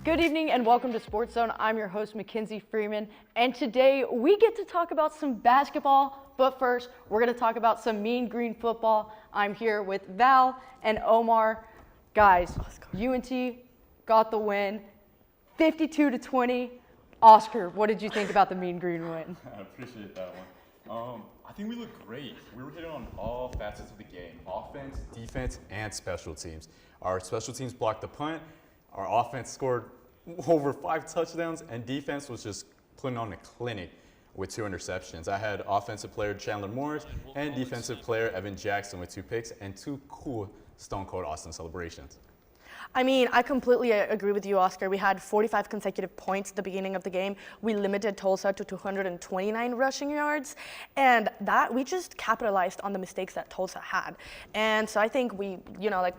Good evening and welcome to SportsZone. I'm your host, Mackenzie Freeman, and today we get to talk about some basketball, but first we're going to talk about some mean green football. I'm here with Val and Omar. Guys, UNT got the win, 52-20. Oscar, what did you think about the mean green win? I appreciate that one. I think we looked great. We were hitting on all facets of the game: offense, defense, and special teams. Our special teams blocked the punt. Our offense scored over 5 touchdowns, and defense was just putting on a clinic with 2 interceptions. I had offensive player Chandler Morris and defensive player Evan Jackson with 2 picks and 2 cool Stone Cold Austin celebrations. I mean, I completely agree with you, Oscar. We had 45 consecutive points at the beginning of the game. We limited Tulsa to 229 rushing yards, and that we just capitalized on the mistakes that Tulsa had. And so I think we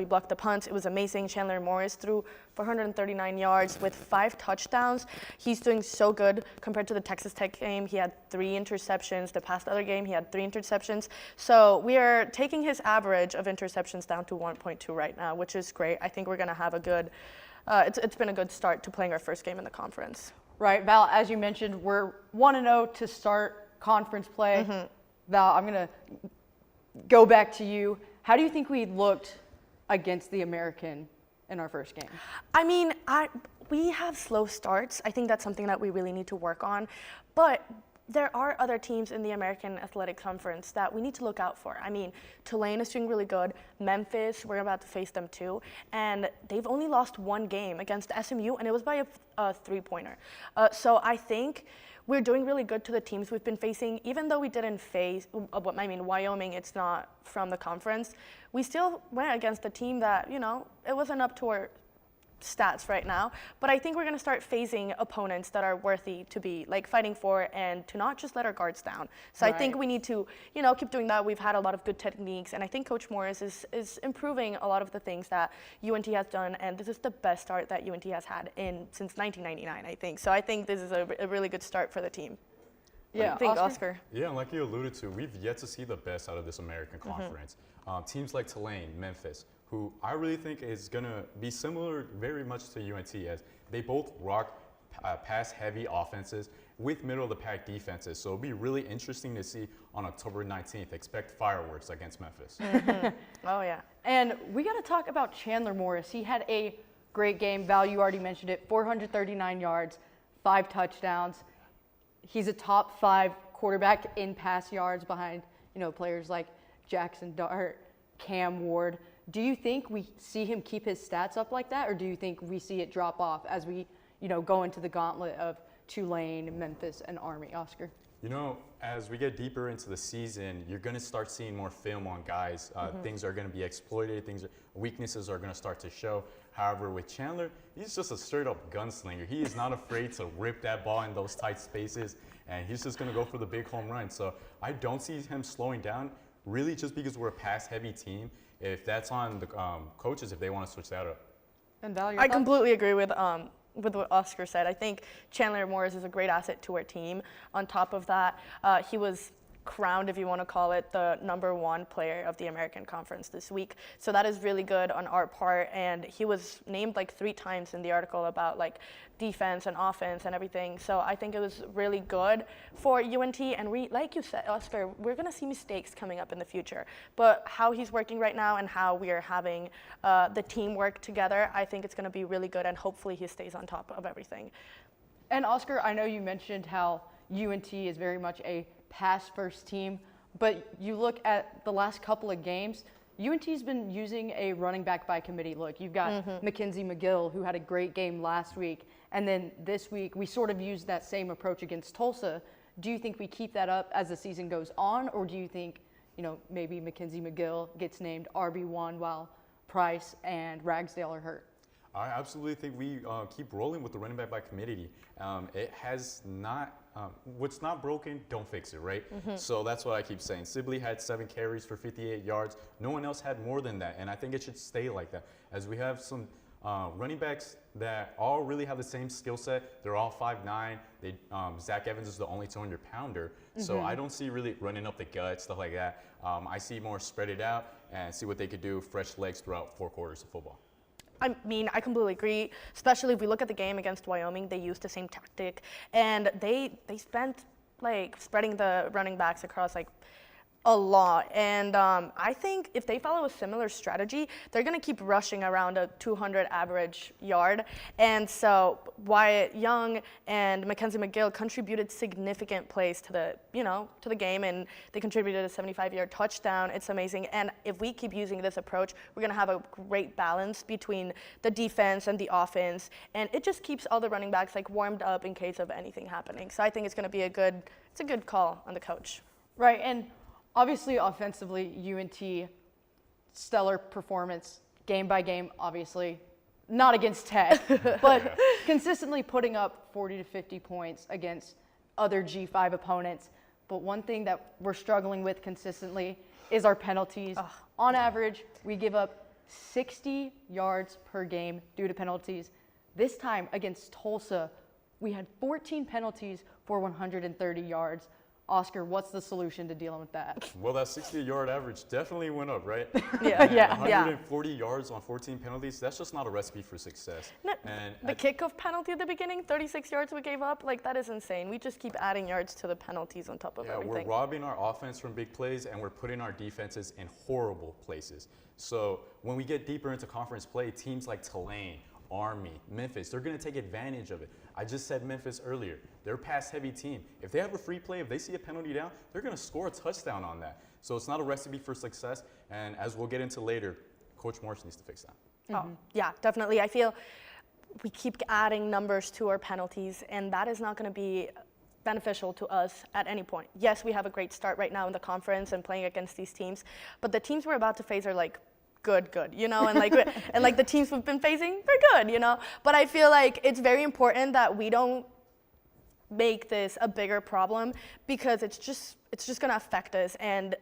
blocked the punts. It was amazing. Chandler Morris threw 439 yards with 5 touchdowns. He's doing so good compared to the Texas Tech game. He had 3 interceptions. The past other game, he had 3 interceptions. So we are taking his average of interceptions down to 1.2 right now, which is great. I think we're going to have a good, it's been a good start to playing our first game in the conference. Right, Val, as you mentioned, we're 1-0 to start conference play. Mm-hmm. Val, I'm going to go back to you. How do you think we looked against the American in our first game? I mean, we have slow starts. I think that's something that we really need to work on. But there are other teams in the American Athletic Conference that we need to look out for. I mean, Tulane is doing really good. Memphis, we're about to face them too. And they've only lost 1 game against SMU, and it was by a 3-pointer. So I think we're doing really good to the teams we've been facing. Even though we didn't face, Wyoming, it's not from the conference, we still went against a team that, it wasn't up to our stats right now, but I think we're going to start facing opponents that are worthy to be fighting for and to not just let our guards down. So right. I think we need to, keep doing that. We've had a lot of good techniques, and I think Coach Morris is improving a lot of the things that UNT has done, and this is the best start that UNT has had since 1999, I think. So I think this is a really good start for the team. Yeah, I think Oscar. Yeah, like you alluded to, we've yet to see the best out of this American Conference. Teams like Tulane, Memphis, who I really think is going to be similar very much to UNT, as they both rock pass-heavy offenses with middle-of-the-pack defenses. So it'll be really interesting to see on October 19th. Expect fireworks against Memphis. Oh, yeah. And we got to talk about Chandler Morris. He had a great game. Val, you already mentioned it, 439 yards, 5 touchdowns. He's a top 5 quarterback in pass yards behind, players like Jackson Dart, Cam Ward. Do you think we see him keep his stats up like that, or do you think we see it drop off as we, go into the gauntlet of Tulane, Memphis, and Army? Oscar? As we get deeper into the season, you're going to start seeing more film on guys. Things are going to be exploited. Weaknesses are going to start to show. However, with Chandler, he's just a straight-up gunslinger. He is not afraid to rip that ball in those tight spaces, and he's just going to go for the big home run. So I don't see him slowing down, really just because we're a pass-heavy team. If that's on the coaches, if they want to switch that up. And Val, your I thoughts? completely agree with what Oscar said. I think Chandler Morris is a great asset to our team. On top of that, he was crowned, if you want to call it, the #1 player of the American Conference this week. So that is really good on our part. And he was named 3 times in the article about defense and offense and everything. So I think it was really good for UNT. And like you said, Oscar, we're going to see mistakes coming up in the future. But how he's working right now and how we are having the team work together, I think it's going to be really good. And hopefully he stays on top of everything. And Oscar, I know you mentioned how UNT is very much a pass-first team, but you look at the last couple of games, UNT's been using a running back by committee look. You've got Mackenzie McGill, who had a great game last week, and then this week we sort of used that same approach against Tulsa. Do you think we keep that up as the season goes on, or do you think, maybe Mackenzie McGill gets named RB1 while Price and Ragsdale are hurt? I absolutely think we keep rolling with the running back by committee. It has not, what's not broken, don't fix it, right? So that's what I keep saying. Sibley had 7 carries for 58 yards. No one else had more than that, and I think it should stay like that. As we have some running backs that all really have the same skill set. They're all 5'9". Zach Evans is the only 200-pounder. So I don't see really running up the gut, stuff like that. I see more spread it out and see what they could do, fresh legs throughout 4 quarters of football. I mean, I completely agree. Especially if we look at the game against Wyoming, they used the same tactic, and they spent like spreading the running backs across like a lot. And I think if they follow a similar strategy, they're going to keep rushing around a 200 average yard. And so Wyatt Young and Mackenzie McGill contributed significant plays to the game, and they contributed a 75-yard touchdown. It's amazing. And if we keep using this approach, we're going to have a great balance between the defense and the offense. And it just keeps all the running backs like warmed up in case of anything happening. So I think it's going to be a good call on the coach. Right, and obviously, offensively, UNT, stellar performance, game by game, obviously. Not against Tech, but consistently putting up 40 to 50 points against other G5 opponents. But one thing that we're struggling with consistently is our penalties. On average, we give up 60 yards per game due to penalties. This time against Tulsa, we had 14 penalties for 130 yards. Oscar, what's the solution to dealing with that? Well, that 60-yard average definitely went up, right? Yeah. 140 yards on 14 penalties, that's just not a recipe for success. No, the kickoff penalty at the beginning, 36 yards we gave up, like that is insane. We just keep adding yards to the penalties on top of everything. We're robbing our offense from big plays, and we're putting our defenses in horrible places. So when we get deeper into conference play, teams like Tulane, Army, Memphis, they're going to take advantage of it. I just said Memphis earlier. They're a pass-heavy team. If they have a free play, if they see a penalty down, they're going to score a touchdown on that. So it's not a recipe for success. And as we'll get into later, Coach Morris needs to fix that. Yeah, definitely. I feel we keep adding numbers to our penalties, and that is not going to be beneficial to us at any point. Yes, we have a great start right now in the conference and playing against these teams, but the teams we're about to face are like good, and like the teams we've been facing, they're good, But I feel like it's very important that we don't make this a bigger problem, because it's just going to affect us, and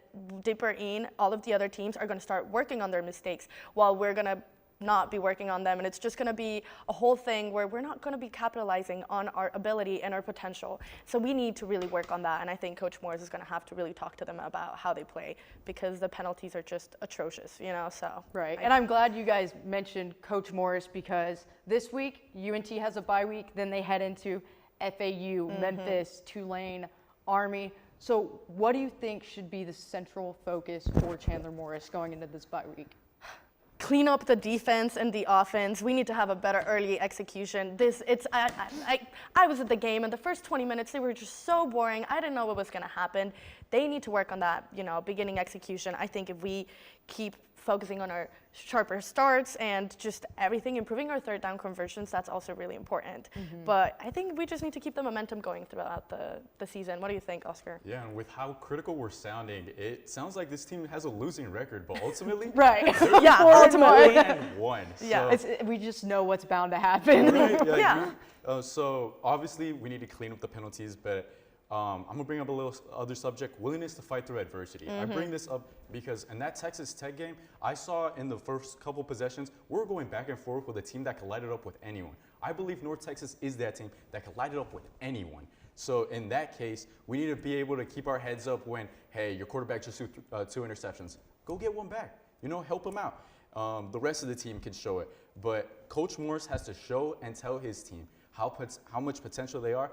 deeper in, all of the other teams are going to start working on their mistakes while we're going to not be working on them, and it's just going to be a whole thing where we're not going to be capitalizing on our ability and our potential. So we need to really work on that, and I think Coach Morris is going to have to really talk to them about how they play, because the penalties are just atrocious, so. Right, and I'm glad you guys mentioned Coach Morris, because this week UNT has a bye week, then they head into FAU, Memphis, Tulane, Army. So what do you think should be the central focus for Chandler Morris going into this bye week? Clean up the defense and the offense. We need to have a better early execution. I was at the game, and the first 20 minutes, they were just so boring. I didn't know what was going to happen. They need to work on that, beginning execution. I think if we keep focusing on our sharper starts and just everything, improving our third down conversions, that's also really important. But I think we just need to keep the momentum going throughout the season. What do you think, Oscar? Yeah, and with how critical we're sounding, it sounds like this team has a losing record, but ultimately, right? Yeah, ultimately. 4-1. Yeah, we just know what's bound to happen. Right? So obviously we need to clean up the penalties, but I'm going to bring up a little other subject, willingness to fight through adversity. I bring this up because in that Texas Tech game, I saw in the first couple possessions, we're going back and forth with a team that can light it up with anyone. I believe North Texas is that team that can light it up with anyone. So in that case, we need to be able to keep our heads up when, hey, your quarterback just threw 2 interceptions. Go get one back. Help him out. The rest of the team can show it. But Coach Morris has to show and tell his team how much potential they are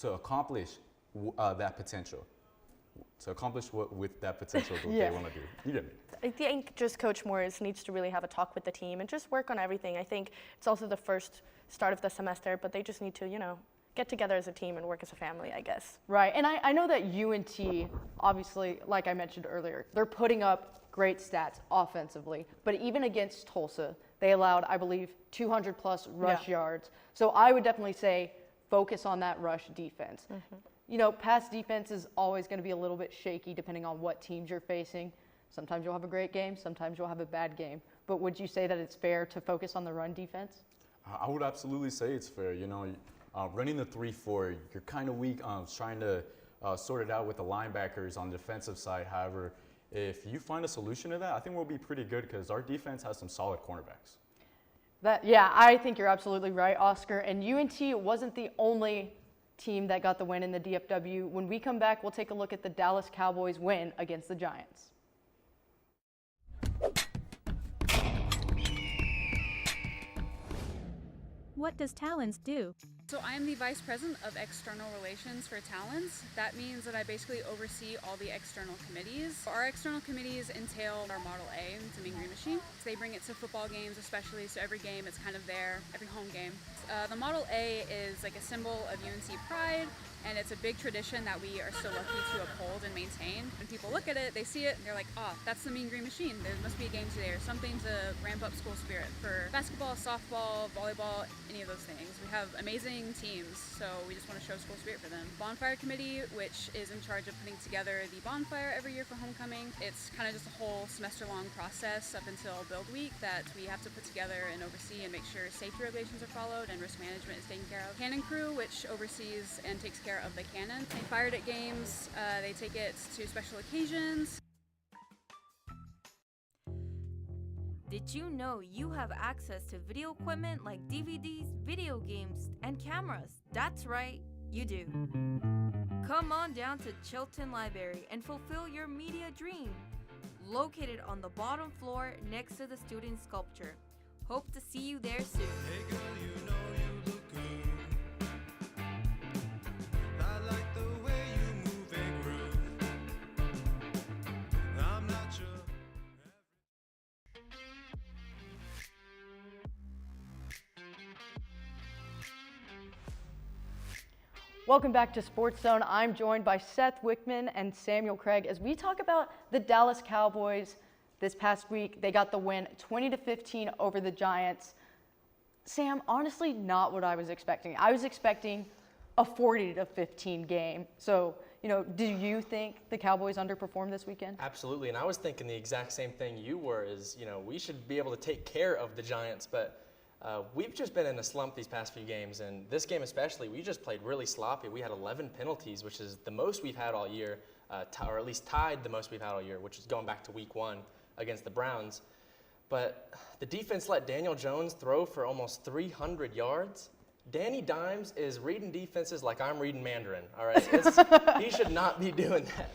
to accomplish that potential. To accomplish what with that potential that they want to do. You get me? I think just Coach Morris needs to really have a talk with the team and just work on everything. I think it's also the first start of the semester, but they just need to, get together as a team and work as a family, I guess. Right, and I know that UNT, obviously, like I mentioned earlier, they're putting up great stats offensively, but even against Tulsa, they allowed, I believe, 200 plus rush yards. So I would definitely say focus on that rush defense. Pass defense is always going to be a little bit shaky depending on what teams you're facing. Sometimes you'll have a great game, sometimes you'll have a bad game. But would you say that it's fair to focus on the run defense? I would absolutely say it's fair. Running the 3-4, you're kind of weak trying to sort it out with the linebackers on the defensive side. However, if you find a solution to that, I think we'll be pretty good because our defense has some solid cornerbacks. I think you're absolutely right, Oscar. And UNT wasn't the only team that got the win in the DFW. When we come back, we'll take a look at the Dallas Cowboys win against the Giants. What does Talents do? So I am the Vice President of External Relations for Talents. That means that I basically oversee all the external committees. Our external committees entail our Model A, it's a Mean Green Machine. So they bring it to football games especially, so every game it's kind of there, every home game. The Model A is like a symbol of UNC pride, and it's a big tradition that we are so lucky to uphold and maintain. When people look at it, they see it, and they're like, oh, that's the Mean Green Machine. There must be a game today or something to ramp up school spirit for basketball, softball, volleyball, any of those things. We have amazing teams, so we just want to show school spirit for them. Bonfire Committee, which is in charge of putting together the bonfire every year for homecoming. It's kind of just a whole semester-long process up until Build Week that we have to put together and oversee and make sure safety regulations are followed and risk management is taken care of. Cannon Crew, which oversees and takes care of the cannon. They fire it at games, they take it to special occasions. Did you know you have access to video equipment like DVDs, video games, and cameras? That's right, you do. Come on down to Chilton Library and fulfill your media dream. Located on the bottom floor next to the student sculpture. Hope to see you there soon. Hey girl, you know you look good. I like the way you move and groove. I'm not sure. Welcome back to SportsZone. I'm joined by Seth Wickman and Samuel Craig as we talk about the Dallas Cowboys this past week. They got the win 20-15 over the Giants. Sam, honestly, not what I was expecting. I was expecting a 40-15 game. So, do you think the Cowboys underperformed this weekend? Absolutely, and I was thinking the exact same thing you were, is, we should be able to take care of the Giants, but we've just been in a slump these past few games, and this game especially, we just played really sloppy. We had 11 penalties, which is the most we've had all year, or at least tied the most we've had all year, which is going back to week 1 against the Browns. But the defense let Daniel Jones throw for almost 300 yards. Danny Dimes is reading defenses like I'm reading Mandarin, all right? He should not be doing that.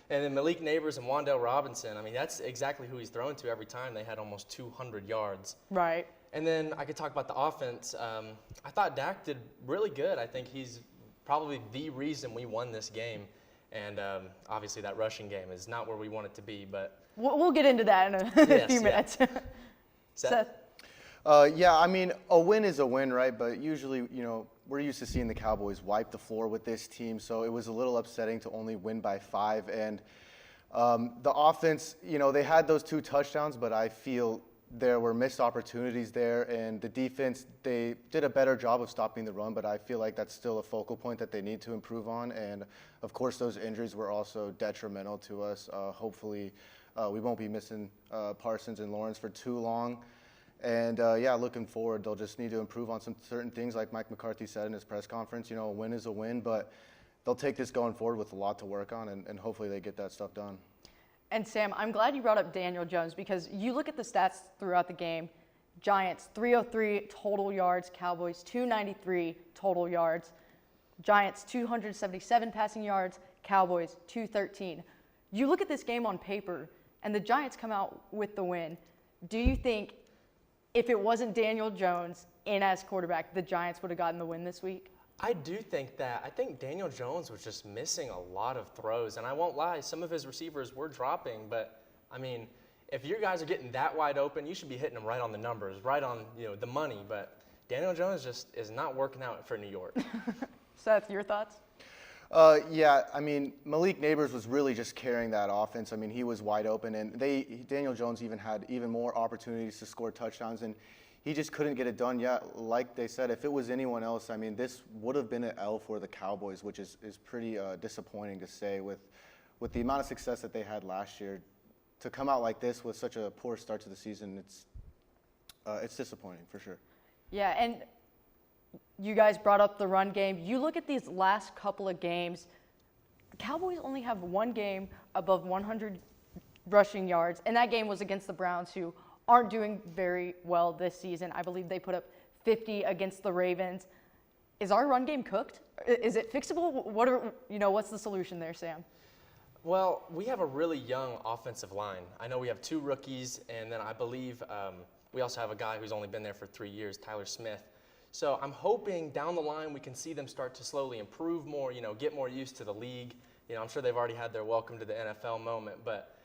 And then Malik Neighbors and Wan'Dale Robinson, that's exactly who he's throwing to every time. They had almost 200 yards. Right. And then I could talk about the offense. I thought Dak did really good. I think he's probably the reason we won this game. And obviously that rushing game is not where we want it to be, but We'll get into that in a few minutes. Seth? A win is a win, right? But usually, we're used to seeing the Cowboys wipe the floor with this team, so it was a little upsetting to only win by 5. And the offense, they had those 2 touchdowns, but I feel there were missed opportunities there, and the defense, they did a better job of stopping the run, but I feel like that's still a focal point that they need to improve on. And of course, those injuries were also detrimental to us. Hopefully, we won't be missing Parsons and Lawrence for too long. And looking forward, they'll just need to improve on some certain things, like Mike McCarthy said in his press conference. A win is a win, but they'll take this going forward with a lot to work on, and hopefully they get that stuff done. And Sam, I'm glad you brought up Daniel Jones because you look at the stats throughout the game. Giants, 303 total yards. Cowboys, 293 total yards. Giants, 277 passing yards. Cowboys, 213. You look at this game on paper, and the Giants come out with the win. Do you think if it wasn't Daniel Jones in as quarterback, the Giants would have gotten the win this week? I do think that. I think Daniel Jones was just missing a lot of throws. And I won't lie, some of his receivers were dropping. But, if your guys are getting that wide open, you should be hitting them right on the numbers, right on the money. But Daniel Jones just is not working out for New York. Seth, your thoughts? Malik Neighbors was really just carrying that offense. He was wide open, and Daniel Jones even had even more opportunities to score touchdowns, and he just couldn't get it done. Yeah, like they said, if it was anyone else, this would have been an L for the Cowboys, which is pretty disappointing to say with the amount of success that they had last year. To come out like this with such a poor start to the season, it's disappointing for sure. Yeah, and you guys brought up the run game. You look at these last couple of games, the Cowboys only have 1 game above 100 rushing yards, and that game was against the Browns, who aren't doing very well this season. I believe they put up 50 against the Ravens. Is our run game cooked? Is it fixable? What's the solution there, Sam? Well, we have a really young offensive line. I know we have 2 rookies, and then I believe we also have a guy who's only been there for 3 years, Tyler Smith. So I'm hoping down the line we can see them start to slowly improve more, get more used to the league. I'm sure they've already had their welcome to the NFL moment, but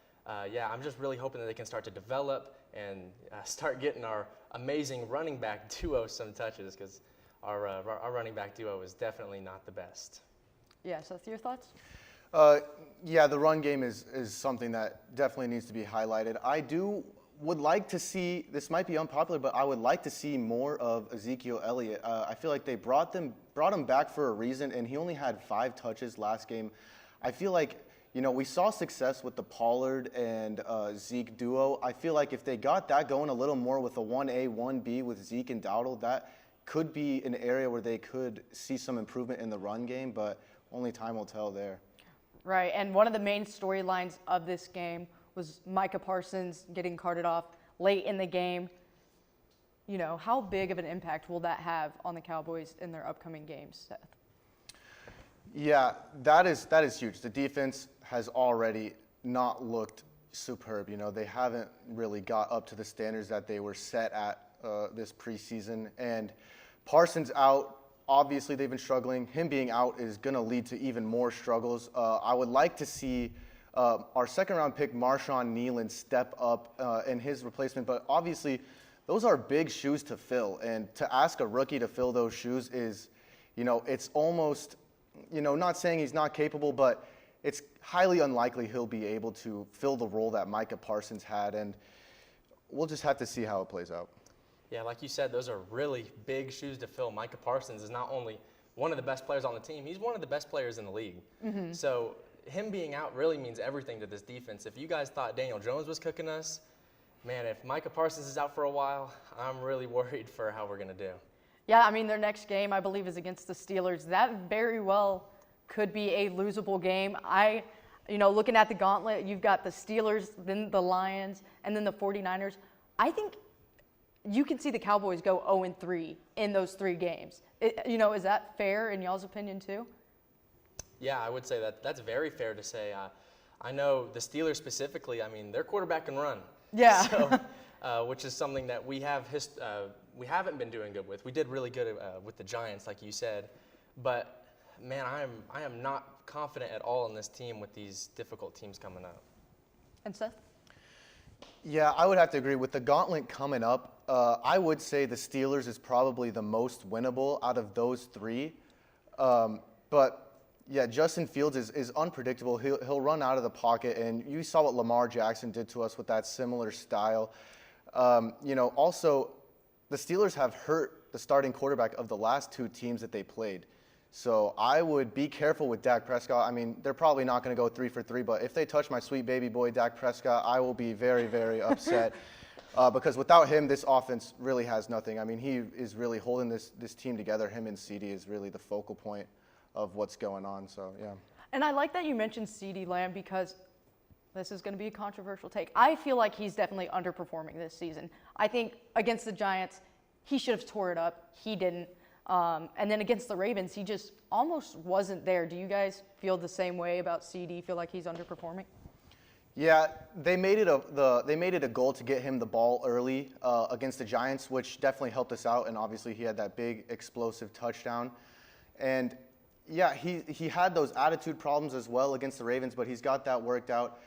yeah, I'm just really hoping that they can start to develop and start getting our amazing running back duo some touches, because our running back duo is definitely not the best. Yeah, Seth, your thoughts? Yeah, the run game is something that definitely needs to be highlighted. Would like to see, this might be unpopular, but I would like to see more of Ezekiel Elliott. I feel like they brought him back for a reason, and he only had 5 touches last game. I feel like, we saw success with the Pollard and Zeke duo. I feel like if they got that going a little more with a 1A, 1B with Zeke and Dowdle, that could be an area where they could see some improvement in the run game, but only time will tell there. Right, and one of the main storylines of this game was Micah Parsons getting carted off late in the game. How big of an impact will that have on the Cowboys in their upcoming games, Seth? Yeah, that is huge. The defense has already not looked superb. They haven't really got up to the standards that they were set at this preseason. And Parsons out. Obviously, they've been struggling. Him being out is going to lead to even more struggles. I would like to see our second-round pick, Marshawn Nealon, step up in his replacement. But obviously, those are big shoes to fill. And to ask a rookie to fill those shoes is, it's almost, not saying he's not capable, but it's highly unlikely he'll be able to fill the role that Micah Parsons had. And we'll just have to see how it plays out. Yeah, like you said, those are really big shoes to fill. Micah Parsons is not only one of the best players on the team, he's one of the best players in the league. Mm-hmm. So him being out really means everything to this defense. If you guys thought Daniel Jones was cooking us, man, if Micah Parsons is out for a while, I'm really worried for how we're going to do. Yeah, their next game, I believe, is against the Steelers. That very well could be a losable game. Looking at the gauntlet, you've got the Steelers, then the Lions, and then the 49ers. I think you can see the Cowboys go 0-3 in those 3 games. Is that fair in y'all's opinion too? Yeah, I would say that's very fair to say. I know the Steelers specifically, their quarterback can run. Yeah. So, which is something that we haven't been doing good with. We did really good with the Giants, like you said. But, man, I am not confident at all in this team with these difficult teams coming up. And Seth? Yeah, I would have to agree. With the gauntlet coming up, I would say the Steelers is probably the most winnable out of those 3. But, yeah, Justin Fields is unpredictable. He'll run out of the pocket, and you saw what Lamar Jackson did to us with that similar style. Also, the Steelers have hurt the starting quarterback of the last 2 teams that they played. So I would be careful with Dak Prescott. They're probably not going to go 3 for 3, but if they touch my sweet baby boy, Dak Prescott, I will be very, very upset because without him, this offense really has nothing. He is really holding this team together. Him and CeeDee is really the focal point of what's going on, so yeah. And I like that you mentioned CeeDee Lamb because this is going to be a controversial take. I feel like he's definitely underperforming this season. I think against the Giants, he should have tore it up. He didn't. And then against the Ravens, he just almost wasn't there. Do you guys feel the same way about CeeDee? Feel like he's underperforming? Yeah, they made it a goal to get him the ball early against the Giants, which definitely helped us out. And obviously, he had that big explosive touchdown. And yeah, he had those attitude problems as well against the Ravens, but he's got that worked out.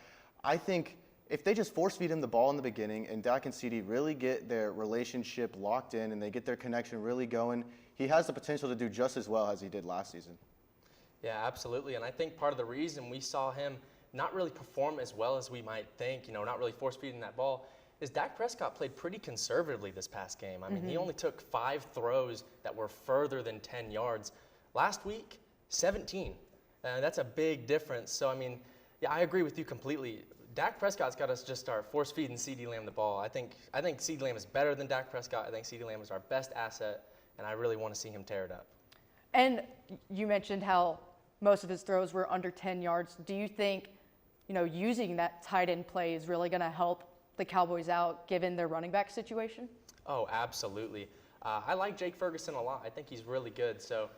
I think if they just force feed him the ball in the beginning and Dak and CeeDee really get their relationship locked in and they get their connection really going, he has the potential to do just as well as he did last season. Yeah, absolutely. And I think part of the reason we saw him not really perform as well as we might think, not really force feeding that ball, is Dak Prescott played pretty conservatively this past game. He only took 5 throws that were further than 10 yards. Last week, 17. That's a big difference. So, yeah, I agree with you completely. Dak Prescott's got to just start force feeding CeeDee Lamb the ball. I think CeeDee Lamb is better than Dak Prescott. I think CeeDee Lamb is our best asset, and I really want to see him tear it up. And you mentioned how most of his throws were under 10 yards. Do you think, using that tight end play is really going to help the Cowboys out given their running back situation? Oh, absolutely. I like Jake Ferguson a lot. I think he's really good. So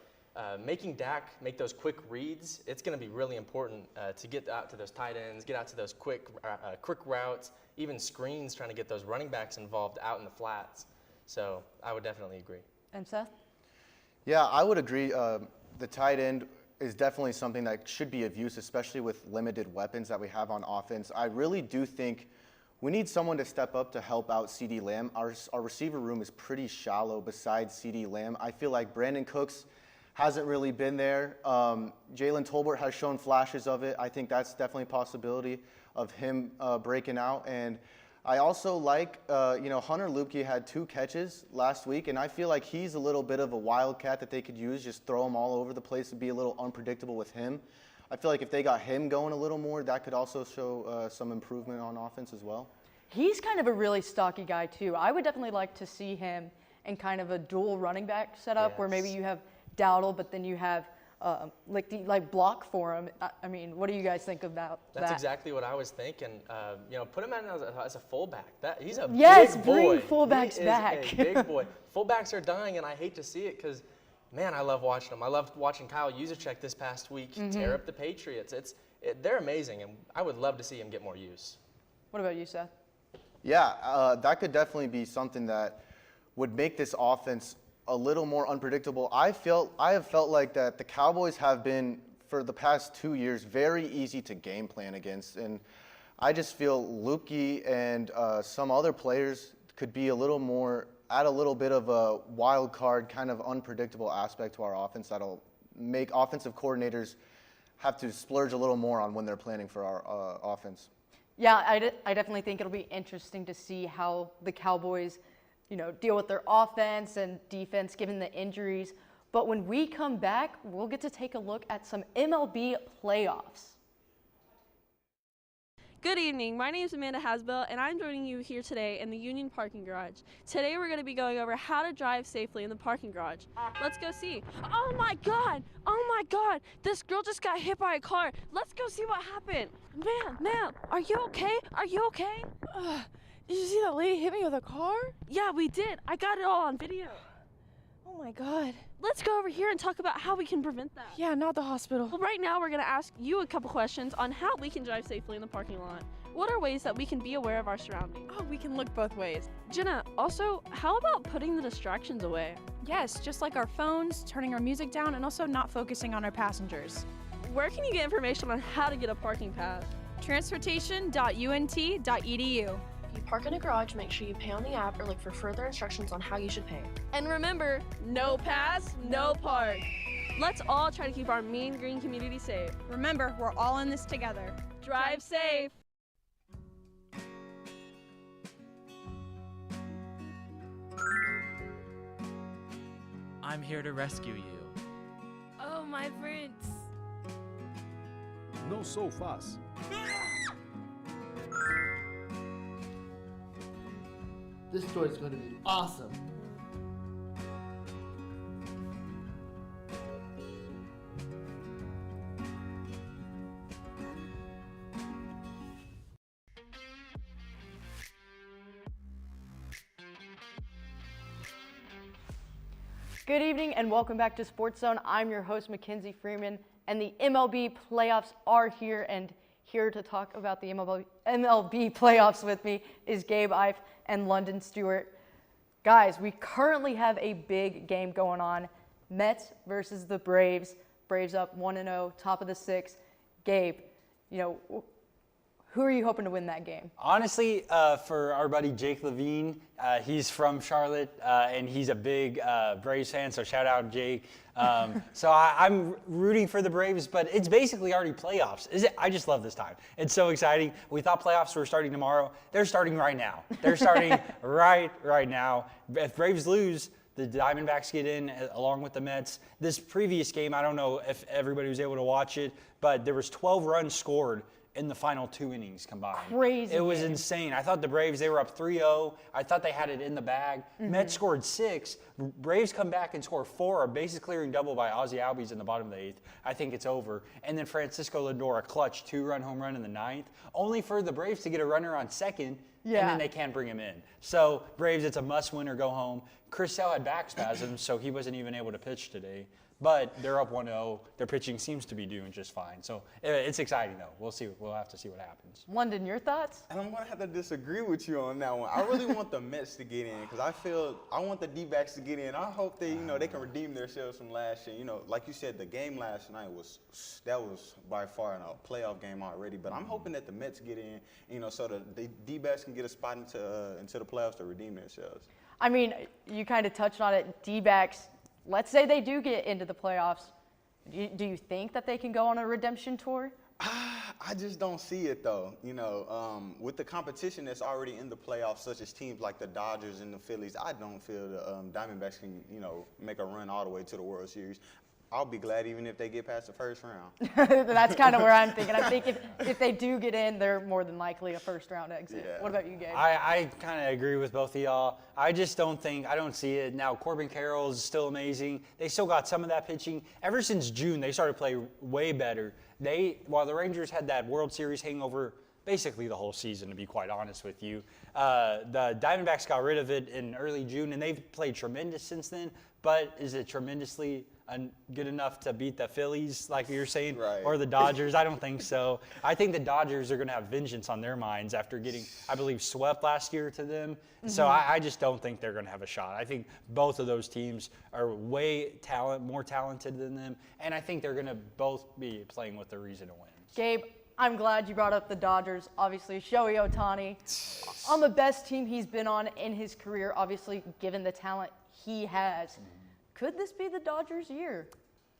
making Dak make those quick reads, it's going to be really important to get out to those tight ends, get out to those quick routes, even screens, trying to get those running backs involved out in the flats. So I would definitely agree. And Seth? Yeah, I would agree. The tight end is definitely something that should be of use, especially with limited weapons that we have on offense. I really do think we need someone to step up to help out CeeDee Lamb. Our receiver room is pretty shallow besides CeeDee Lamb. I feel like Brandon Cooks hasn't really been there. Jalen Tolbert has shown flashes of it. I think that's definitely a possibility of him breaking out. And I also like, Hunter Luepke had 2 catches last week, and I feel like he's a little bit of a wildcat that they could use, just throw him all over the place and be a little unpredictable with him. I feel like if they got him going a little more, that could also show some improvement on offense as well. He's kind of a really stocky guy, too. I would definitely like to see him in kind of a dual running back setup where maybe you have Dowdle, but then you have block for him. I mean, what do you guys think about that? That's exactly what I was thinking. Put him in as a fullback. He's a yes, big boy. bring fullbacks back. He is a big boy. Fullbacks are dying, and I hate to see it because, man, I love watching them. I loved watching Kyle Juszczyk this past week tear up the Patriots. They're amazing, and I would love to see him get more use. What about you, Seth? Yeah, that could definitely be something that would make this offense a little more unpredictable. I have felt like that the Cowboys have been, for the past 2 years, very easy to game plan against. And I just feel Luepke and some other players could be add a little bit of a wild card, kind of unpredictable aspect to our offense that'll make offensive coordinators have to splurge a little more on when they're planning for our offense. Yeah, I definitely think it'll be interesting to see how the Cowboys deal with their offense and defense given the injuries. But when we come back, we'll get to take a look at some MLB playoffs. Good evening, my name is Amanda Hasbell, and I'm joining you here today in the Union Parking Garage. Today we're going to be going over how to drive safely in the parking garage. Let's go see. Oh my God, this girl just got hit by a car. Let's go see what happened. Ma'am, are you okay? Did you see that lady hit me with a car? Yeah, we did. I got it all on video. Oh my God. Let's go over here and talk about how we can prevent that. Yeah, not the hospital. Well, right now we're going to ask you a couple questions on how we can drive safely in the parking lot. What are ways that we can be aware of our surroundings? Oh, we can look both ways. Jenna, also, how about putting the distractions away? Yes, just like our phones, turning our music down, and also not focusing on our passengers. Where can you get information on how to get a parking pass? Transportation.unt.edu. If you park in a garage, make sure you pay on the app or look for further instructions on how you should pay. And remember, no pass, no park. Let's all try to keep our Mean Green community safe. Remember, we're all in this together. Drive safe. I'm here to rescue you. Oh, my prince. Not so fast. This story is going to be awesome. Good evening and welcome back to SportsZone. I'm your host, Mackenzie Freeman, and the MLB playoffs are here. And here to talk about the MLB playoffs with me is Gabe Ife and London Stewart. Guys, we currently have a big game going on. Mets versus the Braves. Braves up 1-0, top of the sixth. Gabe, who are you hoping to win that game? Honestly, for our buddy Jake Levine, he's from Charlotte, and he's a big Braves fan, so shout out Jake. So I'm rooting for the Braves, but it's basically already playoffs. I just love this time. It's so exciting. We thought playoffs were starting tomorrow. They're starting right now. They're starting right now. If Braves lose, the Diamondbacks get in along with the Mets. This previous game, I don't know if everybody was able to watch it, but there was 12 runs scored in the final 2 innings combined. Crazy. It was insane. I thought the Braves, they were up 3-0. I thought they had it in the bag. Mets scored 6. Braves come back and score 4, a bases clearing double by Ozzie Albies in the bottom of the 8th. I think it's over. And then Francisco Lindor, a clutch 2-run home run in the 9th, only for the Braves to get a runner on second, and then they can't bring him in. So Braves, it's a must win or go home. Chris Sale had back spasms, so he wasn't even able to pitch today. But they're up 1-0. Their pitching seems to be doing just fine. So it's exciting, though. We'll have to see what happens. London, your thoughts? And I'm gonna have to disagree with you on that one. I really want the Mets to get in because I want the D-backs to get in. I hope they, they can redeem themselves from last year. Like you said, the game last night was by far a playoff game already. But I'm hoping that the Mets get in, so that the D-backs can get a spot into the playoffs to redeem themselves. I mean, you kind of touched on it. D-backs. Let's say they do get into the playoffs. Do you think that they can go on a redemption tour? I just don't see it, though. With the competition that's already in the playoffs, such as teams like the Dodgers and the Phillies, I don't feel the Diamondbacks can, make a run all the way to the World Series. I'll be glad even if they get past the first round. That's kind of where I'm thinking. I think if they do get in, they're more than likely a first-round exit. Yeah. What about you, Gabe? I kind of agree with both of y'all. I don't see it. Now, Corbin Carroll is still amazing. They still got some of that pitching. Ever since June, they started to play way better. While the Rangers had that World Series hangover basically the whole season, to be quite honest with you, the Diamondbacks got rid of it in early June, and they've played tremendous since then. But is it tremendously good enough to beat the Phillies, like you're saying, right, or the Dodgers? I don't think so. I think the Dodgers are going to have vengeance on their minds after getting, I believe, swept last year to them. Mm-hmm. So I just don't think they're going to have a shot. I think both of those teams are more talented than them, and I think they're going to both be playing with a reason to win. Gabe, I'm glad you brought up the Dodgers. Obviously, Shohei Ohtani, on the best team he's been on in his career, obviously, given the talent he has. Mm-hmm. Could this be the Dodgers' year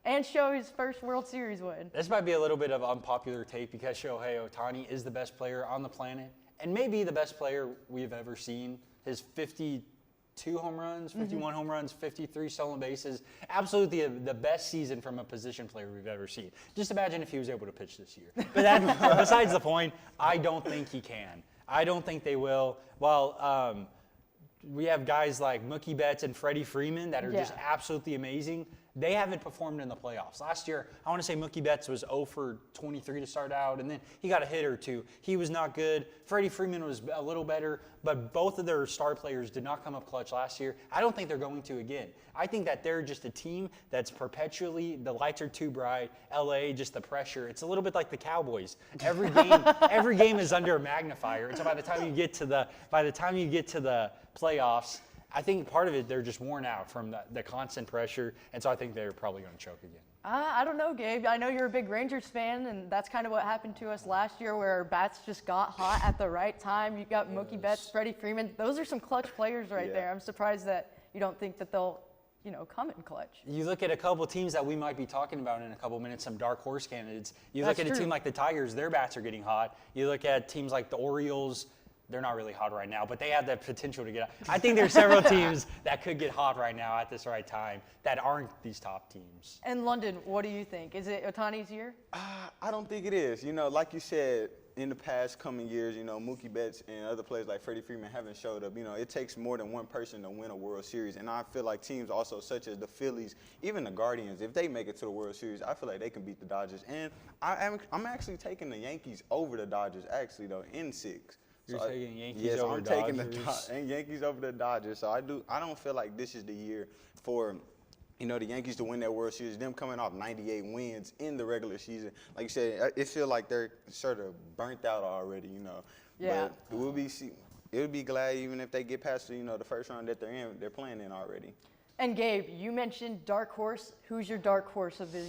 and Shohei's first World Series win? This might be a little bit of unpopular take because Shohei Ohtani is the best player on the planet and maybe the best player we've ever seen. His 52 home runs, 51 home runs, 53 stolen bases. Absolutely the best season from a position player we've ever seen. Just imagine if he was able to pitch this year. But that, besides the point, I don't think he can. I don't think they will. Well, we have guys like Mookie Betts and Freddie Freeman that are just absolutely amazing. They haven't performed in the playoffs. Last year, I want to say Mookie Betts was 0 for 23 to start out, and then he got a hit or two. He was not good. Freddie Freeman was a little better, but both of their star players did not come up clutch last year. I don't think they're going to again. I think that they're just a team that's perpetually, the lights are too bright. LA, just the pressure. It's a little bit like the Cowboys. Every game is under a magnifier. And so by the time you get to the playoffs, I think part of it, they're just worn out from the constant pressure, and so I think they're probably going to choke again. I don't know, Gabe. I know you're a big Rangers fan, and that's kind of what happened to us last year where our bats just got hot at the right time. You got Mookie Betts, Freddie Freeman. Those are some clutch players right there. I'm surprised that you don't think that they'll come in clutch. You look at a couple teams that we might be talking about in a couple minutes, some dark horse candidates. You look at a team like the Tigers, their bats are getting hot. You look at teams like the Orioles. They're not really hot right now, but they have the potential to get hot. I think there's several teams that could get hot right now at this right time that aren't these top teams. And London, what do you think? Is it Ohtani's year? I don't think it is. Like you said, in the past coming years, Mookie Betts and other players like Freddie Freeman haven't showed up. It takes more than one person to win a World Series. And I feel like teams also such as the Phillies, even the Guardians, if they make it to the World Series, I feel like they can beat the Dodgers. And I'm actually taking the Yankees over the Dodgers, actually, though, in 6. You're taking Yankees yes, over I'm Dodgers? taking the Yankees over the Dodgers. So I don't feel like this is the year for the Yankees to win that World Series. Them coming off 98 wins in the regular season. Like you said, it feels like they're sort of burnt out already, Yeah. But we'll be glad even if they get past the first round that they're playing in already. And Gabe, you mentioned dark horse. Who's your dark horse of the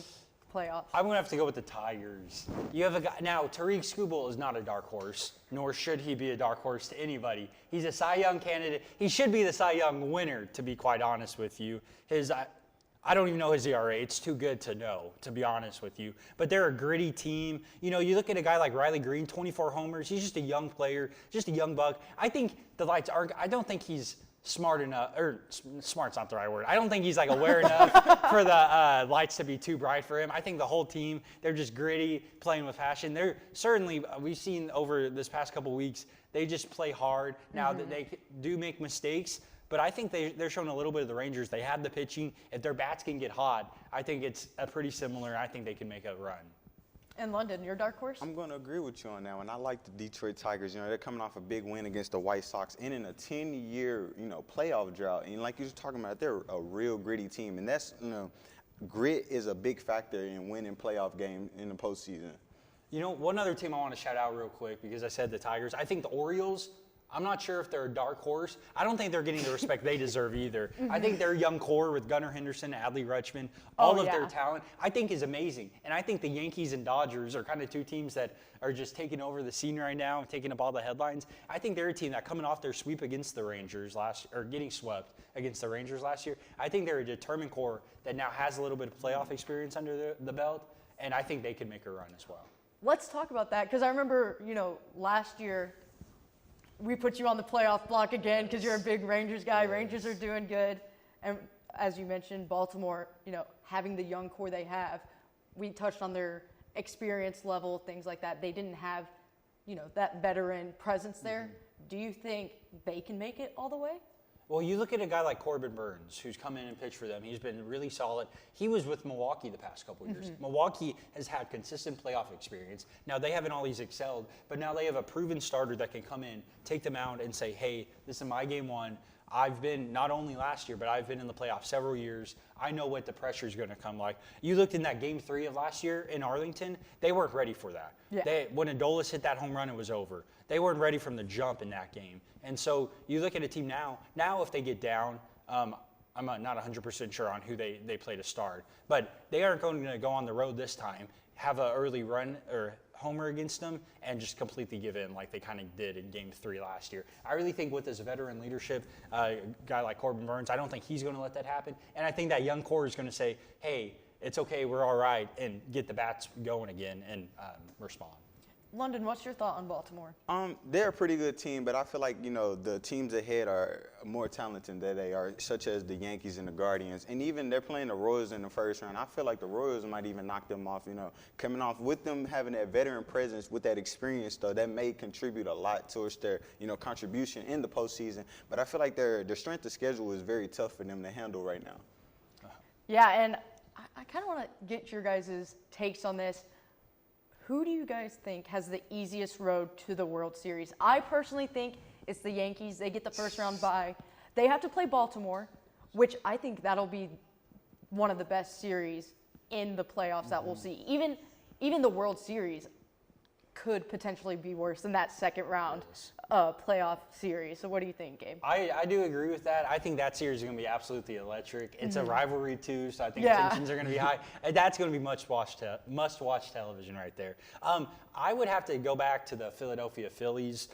playoffs? I'm going to have to go with the Tigers. You have a guy, now Tariq Skubal is not a dark horse, nor should he be a dark horse to anybody. He's a Cy Young candidate. He should be the Cy Young winner, to be quite honest with you. I don't even know his ERA. It's too good to know, to be honest with you. But they're a gritty team. You look at a guy like Riley Green, 24 homers. He's just a young player, just a young buck. I think the lights are, I don't think he's smart enough, or smart's not the right word. I don't think he's aware enough for the lights to be too bright for him. I think the whole team, they're just gritty, playing with passion. They're certainly, we've seen over this past couple weeks, they just play hard. Now that they do make mistakes, but I think they're showing a little bit of the Rangers. They have the pitching. If their bats can get hot, I think it's a pretty similar. I think they can make a run. And London, your dark horse? I'm going to agree with you on that one. I like the Detroit Tigers. They're coming off a big win against the White Sox and in a 10-year, playoff drought. And like you were talking about, they're a real gritty team. And that's, grit is a big factor in winning playoff games in the postseason. You know, one other team I want to shout out real quick because I said the Tigers. I think the Orioles, I'm not sure if they're a dark horse. I don't think they're getting the respect they deserve either. I think their young core with Gunnar Henderson, Adley Rutschman, all of their talent, I think is amazing. And I think the Yankees and Dodgers are kind of two teams that are just taking over the scene right now and taking up all the headlines. I think they're a team that coming off their sweep against the Rangers getting swept against the Rangers last year. I think they're a determined core that now has a little bit of playoff experience under the belt, and I think they can make a run as well. Let's talk about that because I remember, last year we put you on the playoff block again because you're a big Rangers guy. Yes. Rangers are doing good. And as you mentioned, Baltimore, having the young core they have, we touched on their experience level, things like that. They didn't have, that veteran presence there. Do you think they can make it all the way? Well, you look at a guy like Corbin Burns, who's come in and pitched for them. He's been really solid. He was with Milwaukee the past couple years. Milwaukee has had consistent playoff experience. Now, they haven't always excelled, but now they have a proven starter that can come in, take them out, and say, hey, this is my game one. I've been, not only last year, but I've been in the playoffs several years. I know what the pressure is going to come like. You looked in that game 3 of last year in Arlington, they weren't ready for that. Yeah. When Adolis hit that home run, it was over. They weren't ready from the jump in that game. And so you look at a team now if they get down, I'm not 100% sure on who they play to start, but they aren't going to go on the road this time, have an early run or homer against them, and just completely give in like they kind of did in game 3 last year. I really think with this veteran leadership, a guy like Corbin Burns, I don't think he's going to let that happen. And I think that young core is going to say, hey, it's okay, we're all right, and get the bats going again and respond. London, what's your thought on Baltimore? They're a pretty good team, but I feel like, the teams ahead are more talented than they are, such as the Yankees and the Guardians. And even they're playing the Royals in the first round. I feel like the Royals might even knock them off, coming off with them having that veteran presence with that experience, though, that may contribute a lot towards their, contribution in the postseason. But I feel like their strength of schedule is very tough for them to handle right now. Yeah, and I kind of want to get your guys' takes on this. Who do you guys think has the easiest road to the World Series? I personally think it's the Yankees. They get the first round bye. They have to play Baltimore, which I think that'll be one of the best series in the playoffs that we'll see. Even the World Series could potentially be worse than that second round playoff series. So what do you think, Gabe? I do agree with that. I think that series is going to be absolutely electric. It's a rivalry too, so I think tensions are going to be high. And that's going to be must-watch television right there. I would have to go back to the Philadelphia Phillies.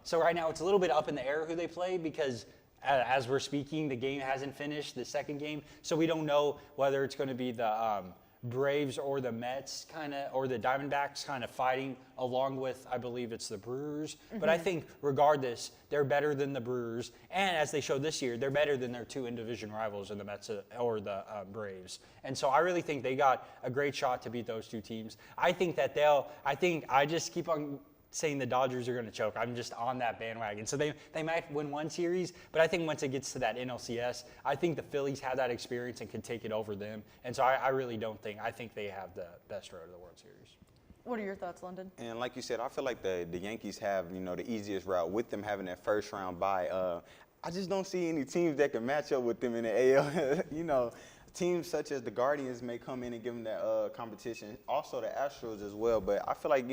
So right now it's a little bit up in the air who they play because as we're speaking, the game hasn't finished, the second game. So we don't know whether it's going to be the Braves or the Mets or the Diamondbacks kind of fighting along with, I believe it's the Brewers. But I think regardless, they're better than the Brewers. And as they showed this year, they're better than their 2 in-division rivals in the Mets or the Braves. And so I really think they got a great shot to beat those 2 teams. I think that I just keep on saying the Dodgers are going to choke. I'm just on that bandwagon. So they might win one series, but I think once it gets to that NLCS, I think the Phillies have that experience and can take it over them. And so I really don't think, I think they have the best road to the World Series. What are your thoughts, London? And like you said, I feel like the Yankees have, the easiest route with them having that first round bye. I just don't see any teams that can match up with them in the AL. Teams such as the Guardians may come in and give them that competition. Also the Astros as well. But I feel like,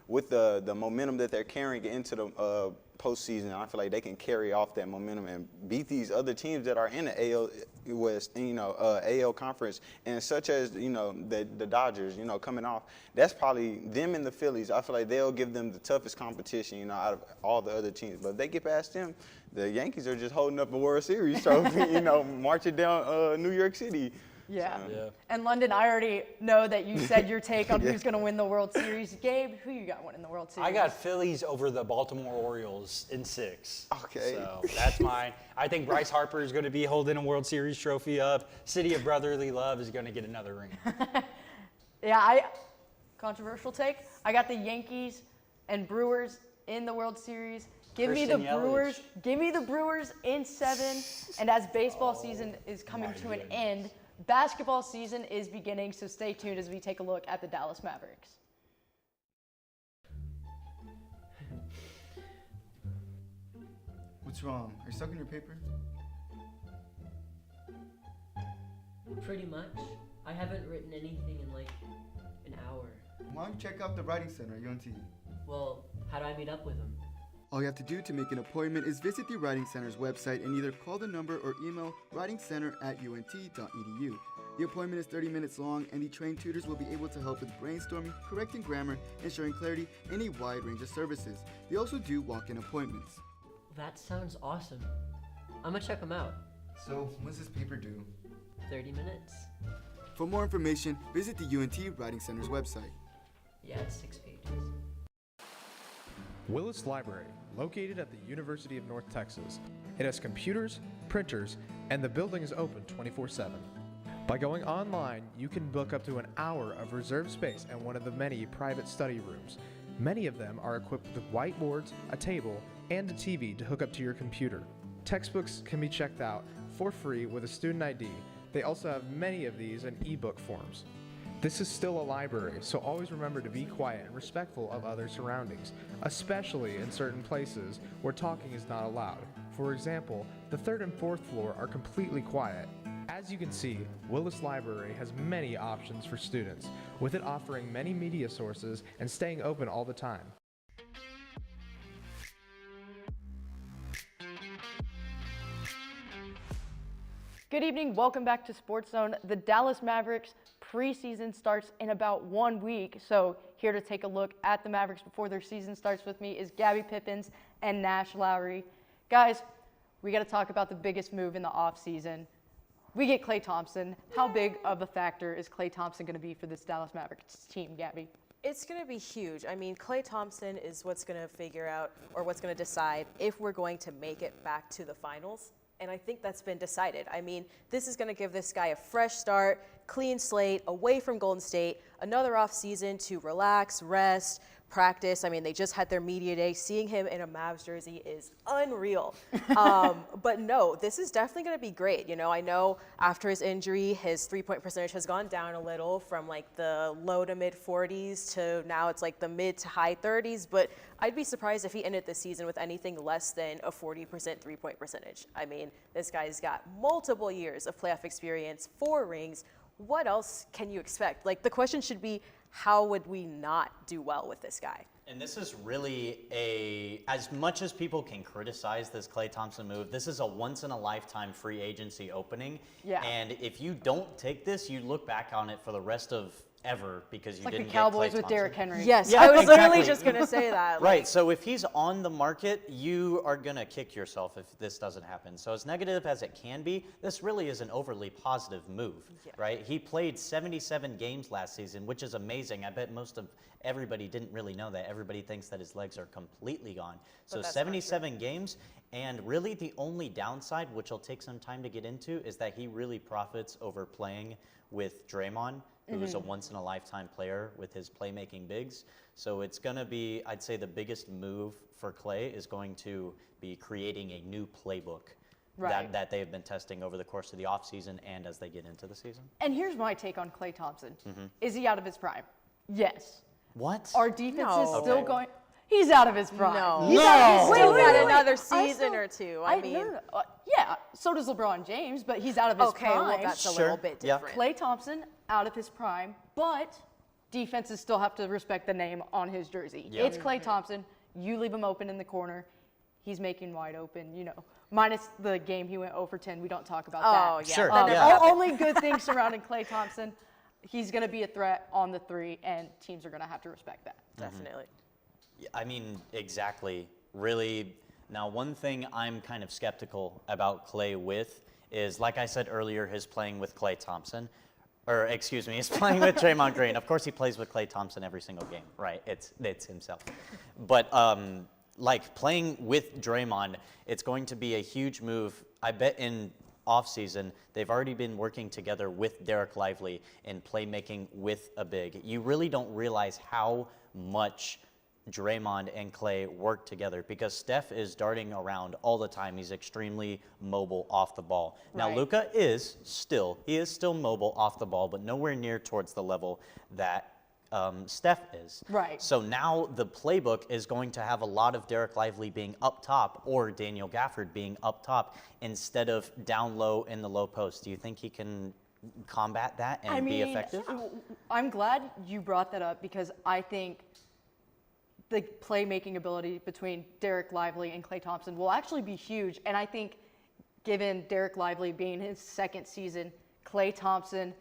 with the momentum that they're carrying into the postseason, I feel like they can carry off that momentum and beat these other teams that are in the AL West, AL conference, and such as, the Dodgers, coming off. That's probably them and the Phillies. I feel like they'll give them the toughest competition, out of all the other teams. But if they get past them, the Yankees are just holding up a World Series trophy, marching down New York City. Yeah. And London, I already know that you said your take on who's going to win the World Series. Gabe, who you got winning the World Series? I got Phillies over the Baltimore Orioles in 6. Okay. So that's mine. I think Bryce Harper is going to be holding a World Series trophy up. City of Brotherly Love is going to get another ring. Controversial take. I got the Yankees and Brewers in the World Series. Give me the Brewers. Give me the Brewers in 7. And as baseball season is coming to an end, basketball season is beginning, so stay tuned as we take a look at the Dallas Mavericks. What's wrong? Are you stuck in your paper? Pretty much. I haven't written anything in like an hour. Why don't you check out the Writing Center at UNT? Well, how do I meet up with him? All you have to do to make an appointment is visit the Writing Center's website and either call the number or email writingcenter@unt.edu. The appointment is 30 minutes long, and the trained tutors will be able to help with brainstorming, correcting grammar, ensuring clarity, and a wide range of services. They also do walk-in appointments. That sounds awesome. I'm gonna check him out. So, when's this paper due? 30 minutes? For more information, visit the UNT Writing Center's website. Yeah, it's 6 pages. Willis Library, located at the University of North Texas. It has computers, printers, and the building is open 24/7. By going online, you can book up to an hour of reserved space and one of the many private study rooms. Many of them are equipped with whiteboards, a table, and a TV to hook up to your computer. Textbooks can be checked out for free with a student ID. They also have many of these in ebook forms. This is still a library, so always remember to be quiet and respectful of other surroundings, especially in certain places where talking is not allowed. For example, the 3rd and 4th floor are completely quiet. As you can see, Willis Library has many options for students, with it offering many media sources and staying open all the time. Good evening, welcome back to SportsZone. The Dallas Mavericks preseason starts in about 1 week, so here to take a look at the Mavericks before their season starts with me is Gabby Pippins and Nash Lowry. Guys, we got to talk about the biggest move in the offseason. We get Klay Thompson. How big of a factor is Klay Thompson going to be for this Dallas Mavericks team, Gabby? It's going to be huge. I mean, Klay Thompson is what's going to figure out or what's going to decide if we're going to make it back to the finals. And I think that's been decided. I mean, this is going to give this guy a fresh start, clean slate, away from Golden State, another off season to relax, rest, practice. I mean, they just had their media day. Seeing him in a Mavs jersey is unreal. But no, this is definitely going to be great. You know, I know after his injury, his three-point percentage has gone down a little from like the low to mid 40s to now it's like the mid to high 30s. But I'd be surprised if he ended the season with anything less than a 40% three-point percentage. I mean, this guy's got multiple years of playoff experience, 4 rings. What else can you expect? Like, the question should be, how would we not do well with this guy? And this is really as much as people can criticize this Klay Thompson move, this is a once-in-a-lifetime free agency opening. Yeah. And if you don't take this, you look back on it for the rest of ever because you like didn't the get Cowboys Klay with Thompson. Derrick Henry. Yes, Yeah, I was exactly. literally just going to say that. Right, so if he's on the market, you are going to kick yourself if this doesn't happen. So as negative as it can be, this really is an overly positive move, right? He played 77 games last season, which is amazing. I bet most of everybody didn't really know that. Everybody thinks that his legs are completely gone. So 77 games, and really the only downside, which will take some time to get into, is that he really profits over playing with Draymond, who's a once-in-a-lifetime player with his playmaking bigs. So it's going to be, I'd say the biggest move for Klay is going to be creating a new playbook that they've been testing over the course of the offseason and as they get into the season. And here's my take on Klay Thompson. Is he out of his prime? Yes. What? Our defense is still going. He's out of his prime. No. He's out of his Wait, prime. another season or two. I mean, no. Yeah, so does LeBron James, but he's out of his prime. Okay, well, that's a little bit different. Klay Thompson, out of his prime, but defenses still have to respect the name on his jersey. Yeah. It's Klay Thompson. You leave him open in the corner. He's making wide open, you know. Minus the game he went 0 for 10. We don't talk about that. Oh, yeah. Sure. Only good things surrounding Klay Thompson. He's going to be a threat on the 3, and teams are going to have to respect that. Definitely. I mean, exactly. Really, now one thing I'm kind of skeptical about Klay with is, like I said earlier, his playing with Klay Thompson. Or, excuse me, he's playing with Draymond Green. Of course he plays with Klay Thompson every single game, right? It's himself. But, like, playing with Draymond, it's going to be a huge move. I bet in offseason, they've already been working together with Derek Lively in playmaking with a big. You really don't realize how much Draymond and Klay work together because Steph is darting around all the time. He's extremely mobile off the ball. Now, Luka is still mobile off the ball, but nowhere near towards the level that Steph is. Right. So now the playbook is going to have a lot of Derek Lively being up top or Daniel Gafford being up top instead of down low in the low post. Do you think he can combat that and be effective? I'm glad you brought that up because I think the playmaking ability between Derek Lively and Klay Thompson will actually be huge. And I think given Derek Lively being his second season, Klay Thompson,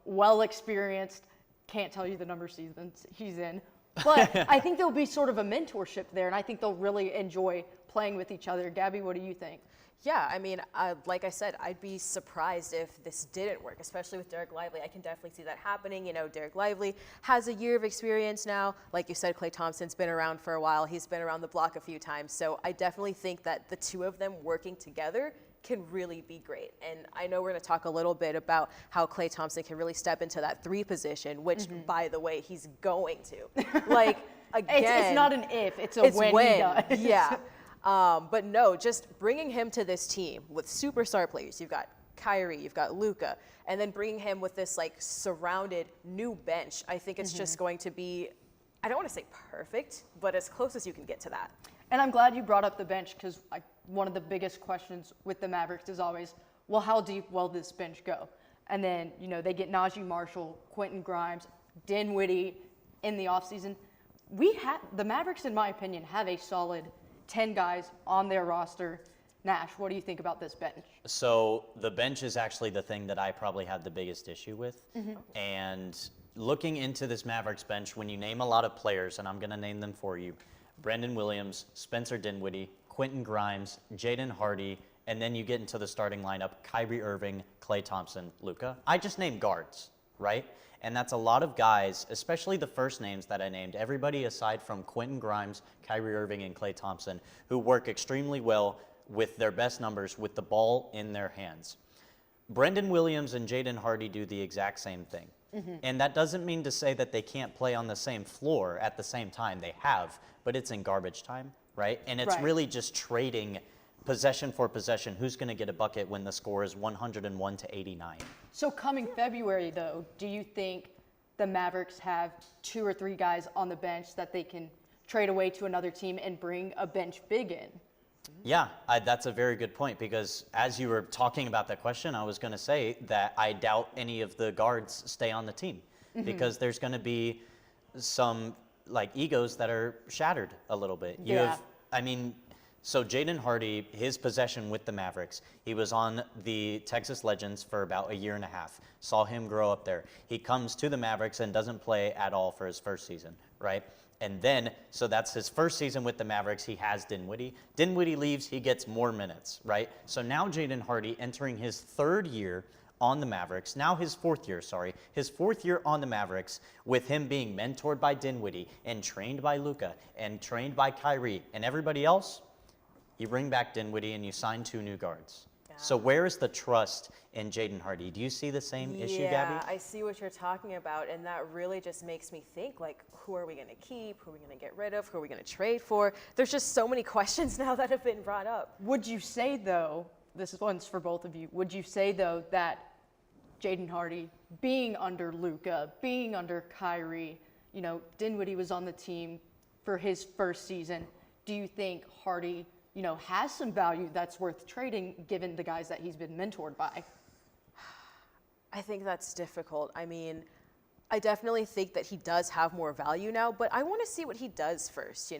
well experienced, can't tell you the number of seasons he's in, but I think there'll be sort of a mentorship there, and I think they'll really enjoy playing with each other. Gabby, what do you think? Yeah, I mean, like I said, I'd be surprised if this didn't work, especially with Derek Lively. I can definitely see that happening. Derek Lively has a year of experience now. Like you said, Klay Thompson's been around for a while. He's been around the block a few times. So I definitely think that the two of them working together can really be great. And I know we're going to talk a little bit about how Klay Thompson can really step into that 3 position, which, by the way, he's going to. Like, again. It's not an if, it's a when he does. Yeah. But no, just bringing him to this team with superstar players. You've got Kyrie, you've got Luka, and then bringing him with this surrounded new bench. I think it's just going to be, I don't want to say perfect, but as close as you can get to that. And I'm glad you brought up the bench because one of the biggest questions with the Mavericks is always, well, how deep will this bench go? And then, they get Najee Marshall, Quentin Grimes, Dinwiddie in the offseason. The Mavericks, in my opinion, have a solid 10 guys on their roster. Nash, what do you think about this bench? So the bench is actually the thing that I probably have the biggest issue with. And looking into this Mavericks bench, when you name a lot of players, and I'm going to name them for you, Brandon Williams, Spencer Dinwiddie, Quentin Grimes, Jaden Hardy, and then you get into the starting lineup, Kyrie Irving, Klay Thompson, Luka. I just named guards, right? And that's a lot of guys, especially the first names that I named, everybody aside from Quentin Grimes, Kyrie Irving, and Klay Thompson, who work extremely well with their best numbers with the ball in their hands. Brendan Williams and Jaden Hardy do the exact same thing. And that doesn't mean to say that they can't play on the same floor at the same time. They have, but it's in garbage time, right? And it's really just trading possession for possession. Who's going to get a bucket when the score is 101 to 89? So coming February, though, do you think the Mavericks have 2 or 3 guys on the bench that they can trade away to another team and bring a bench big in? Yeah, that's a very good point because as you were talking about that question, I was going to say that I doubt any of the guards stay on the team because there's going to be some egos that are shattered a little bit. So Jaden Hardy, his possession with the Mavericks, he was on the Texas Legends for about a year and a half. Saw him grow up there. He comes to the Mavericks and doesn't play at all for his first season, right? And then, so that's his first season with the Mavericks. He has Dinwiddie. Dinwiddie leaves, he gets more minutes, right? So now Jaden Hardy entering his 3rd year on the Mavericks, now his 4th year, his 4th year on the Mavericks with him being mentored by Dinwiddie and trained by Luka and trained by Kyrie and everybody else. You bring back Dinwiddie and you sign 2 new guards. So where is the trust in Jaden Hardy? Do you see the same issue, Gabby? Yeah, I see what you're talking about, and that really just makes me think, who are we going to keep? Who are we going to get rid of? Who are we going to trade for? There's just so many questions now that have been brought up. Would you say, though, this one's for both of you, would you say, though, that Jaden Hardy, being under Luka, being under Kyrie, Dinwiddie was on the team for his first season, do you think Hardy has some value that's worth trading given the guys that he's been mentored by? I think that's difficult. I mean, I definitely think that he does have more value now, but I want to see what he does first,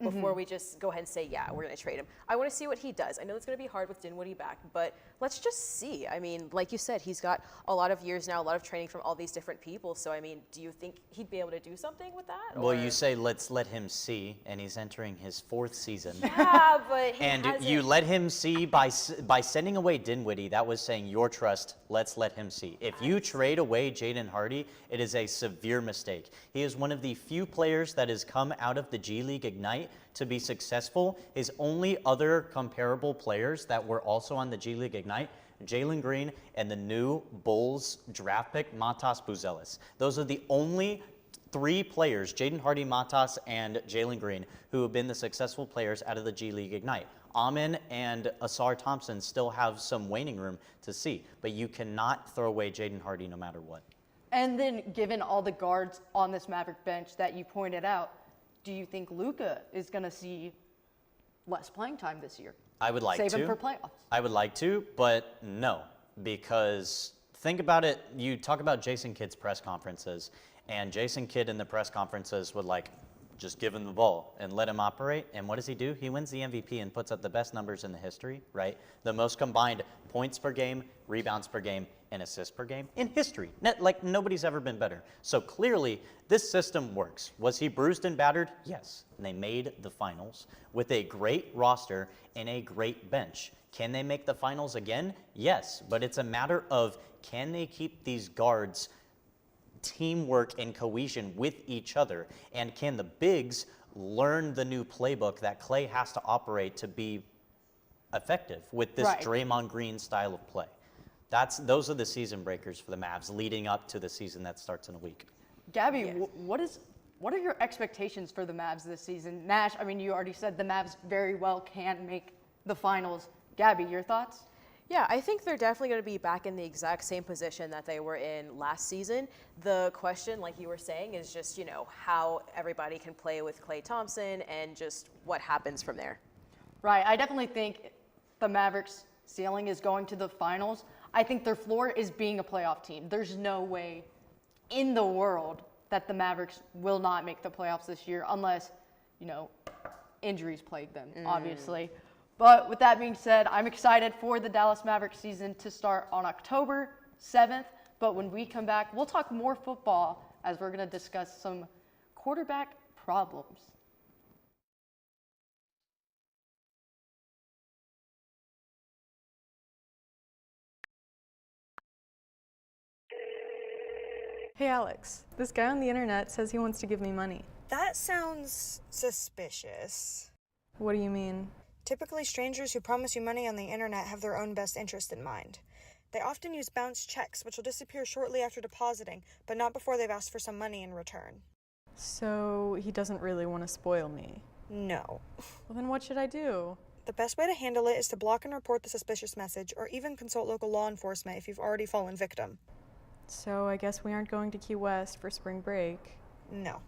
before we just go ahead and say, yeah, we're going to trade him. I want to see what he does. I know it's going to be hard with Dinwiddie back, but let's just see. I mean, like you said, he's got a lot of years now, a lot of training from all these different people. So, I mean, do you think he'd be able to do something with that? Well, you say let's let him see, and he's entering his 4th season. Yeah, but and you let him see by sending away Dinwiddie. That was saying your trust. Let's let him see. If you trade away Jaden Hardy, it is a severe mistake. He is one of the few players that has come out of the G League Ignite to be successful. His only other comparable players that were also on the G League Ignite, Jalen Green and the new Bulls draft pick, Matas Buzelis. Those are the only 3 players, Jaden Hardy, Matas, and Jalen Green, who have been the successful players out of the G League Ignite. Amin and Asar Thompson still have some waning room to see, but you cannot throw away Jaden Hardy no matter what. And then given all the guards on this Maverick bench that you pointed out, do you think Luka is going to see less playing time this year? I would like to. Save him for playoffs. I would like to, but no, because think about it. You talk about Jason Kidd's press conferences, and Jason Kidd in the press conferences would just give him the ball and let him operate. And what does he do? He wins the MVP and puts up the best numbers in the history, right? The most combined points per game, rebounds per game, and assists per game in history. Nobody's ever been better. So clearly, this system works. Was he bruised and battered? Yes. And they made the finals with a great roster and a great bench. Can they make the finals again? Yes. But it's a matter of, can they keep these guards teamwork and cohesion with each other? And can the bigs learn the new playbook that Klay has to operate to be effective with this Draymond Green style of play? Those are the season breakers for the Mavs leading up to the season that starts in a week. Gabby, what are your expectations for the Mavs this season? Nash, I mean, you already said the Mavs very well can make the finals. Gabby, your thoughts? Yeah, I think they're definitely going to be back in the exact same position that they were in last season. The question, like you were saying, is just, how everybody can play with Klay Thompson and just what happens from there. Right. I definitely think the Mavericks' ceiling is going to the finals. I think their floor is being a playoff team. There's no way in the world that the Mavericks will not make the playoffs this year unless, injuries plague them, obviously. But with that being said, I'm excited for the Dallas Mavericks season to start on October 7th. But when we come back, we'll talk more football as we're going to discuss some quarterback problems. Hey Alex, this guy on the internet says he wants to give me money. That sounds suspicious. What do you mean? Typically, strangers who promise you money on the internet have their own best interest in mind. They often use bounced checks, which will disappear shortly after depositing, but not before they've asked for some money in return. So he doesn't really want to spoil me? No. Well, then what should I do? The best way to handle it is to block and report the suspicious message, or even consult local law enforcement if you've already fallen victim. So I guess we aren't going to Key West for spring break. No.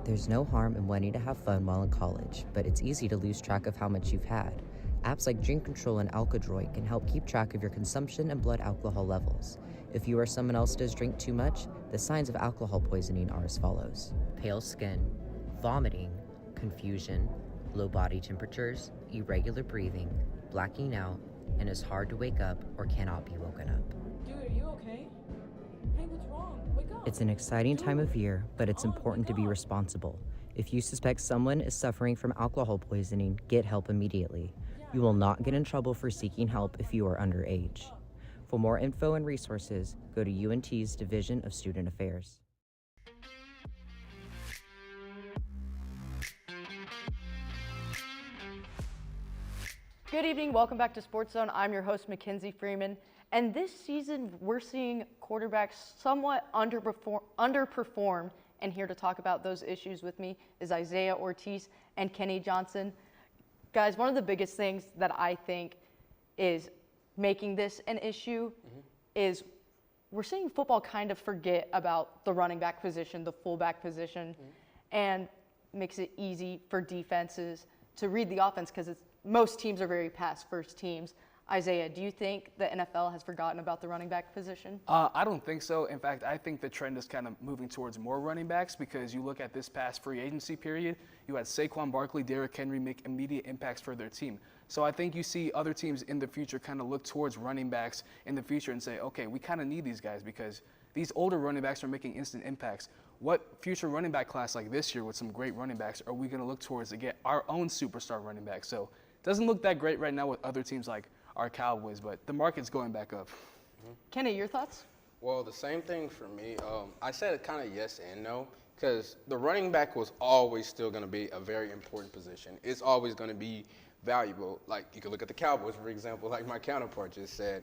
There's no harm in wanting to have fun while in college, but it's easy to lose track of how much you've had. Apps like Drink Control and Alkadroid can help keep track of your consumption and blood alcohol levels. If you or someone else does drink too much, the signs of alcohol poisoning are as follows: pale skin, vomiting, confusion, low body temperatures, irregular breathing, blacking out, and is hard to wake up or cannot be woken up. Dude, are you okay? Hey, what's wrong? Wake up. It's an exciting time of year, but it's important to be responsible. If you suspect someone is suffering from alcohol poisoning, get help immediately. You will not get in trouble for seeking help if you are underage. For more info and resources, go to UNT's Division of Student Affairs. Good evening, welcome back to SportsZone. I'm your host, Mackenzie Freeman. And this season, we're seeing quarterbacks somewhat underperform. And here to talk about those issues with me is Isaiah Ortiz and Kenny Johnson. Guys, one of the biggest things that I think is making this an issue is we're seeing football kind of forget about the running back position, the fullback position, and makes it easy for defenses to read the offense because most teams are very pass-first teams. Isaiah, do you think the NFL has forgotten about the running back position? I don't think so. In fact, I think the trend is kind of moving towards more running backs because you look at this past free agency period, you had Saquon Barkley, Derrick Henry make immediate impacts for their team. So I think you see other teams in the future kind of look towards running backs in the future and say, okay, we kind of need these guys because these older running backs are making instant impacts. What future running back class like this year with some great running backs are we going to look towards to get our own superstar running back? So it doesn't look that great right now with other teams like our Cowboys, but the market's going back up. Kenny, your thoughts? Well, the same thing for me. I said kind of yes and no because the running back was always still going to be a very important position. It's always going to be valuable. Like you can look at the Cowboys, for example, like my counterpart just said.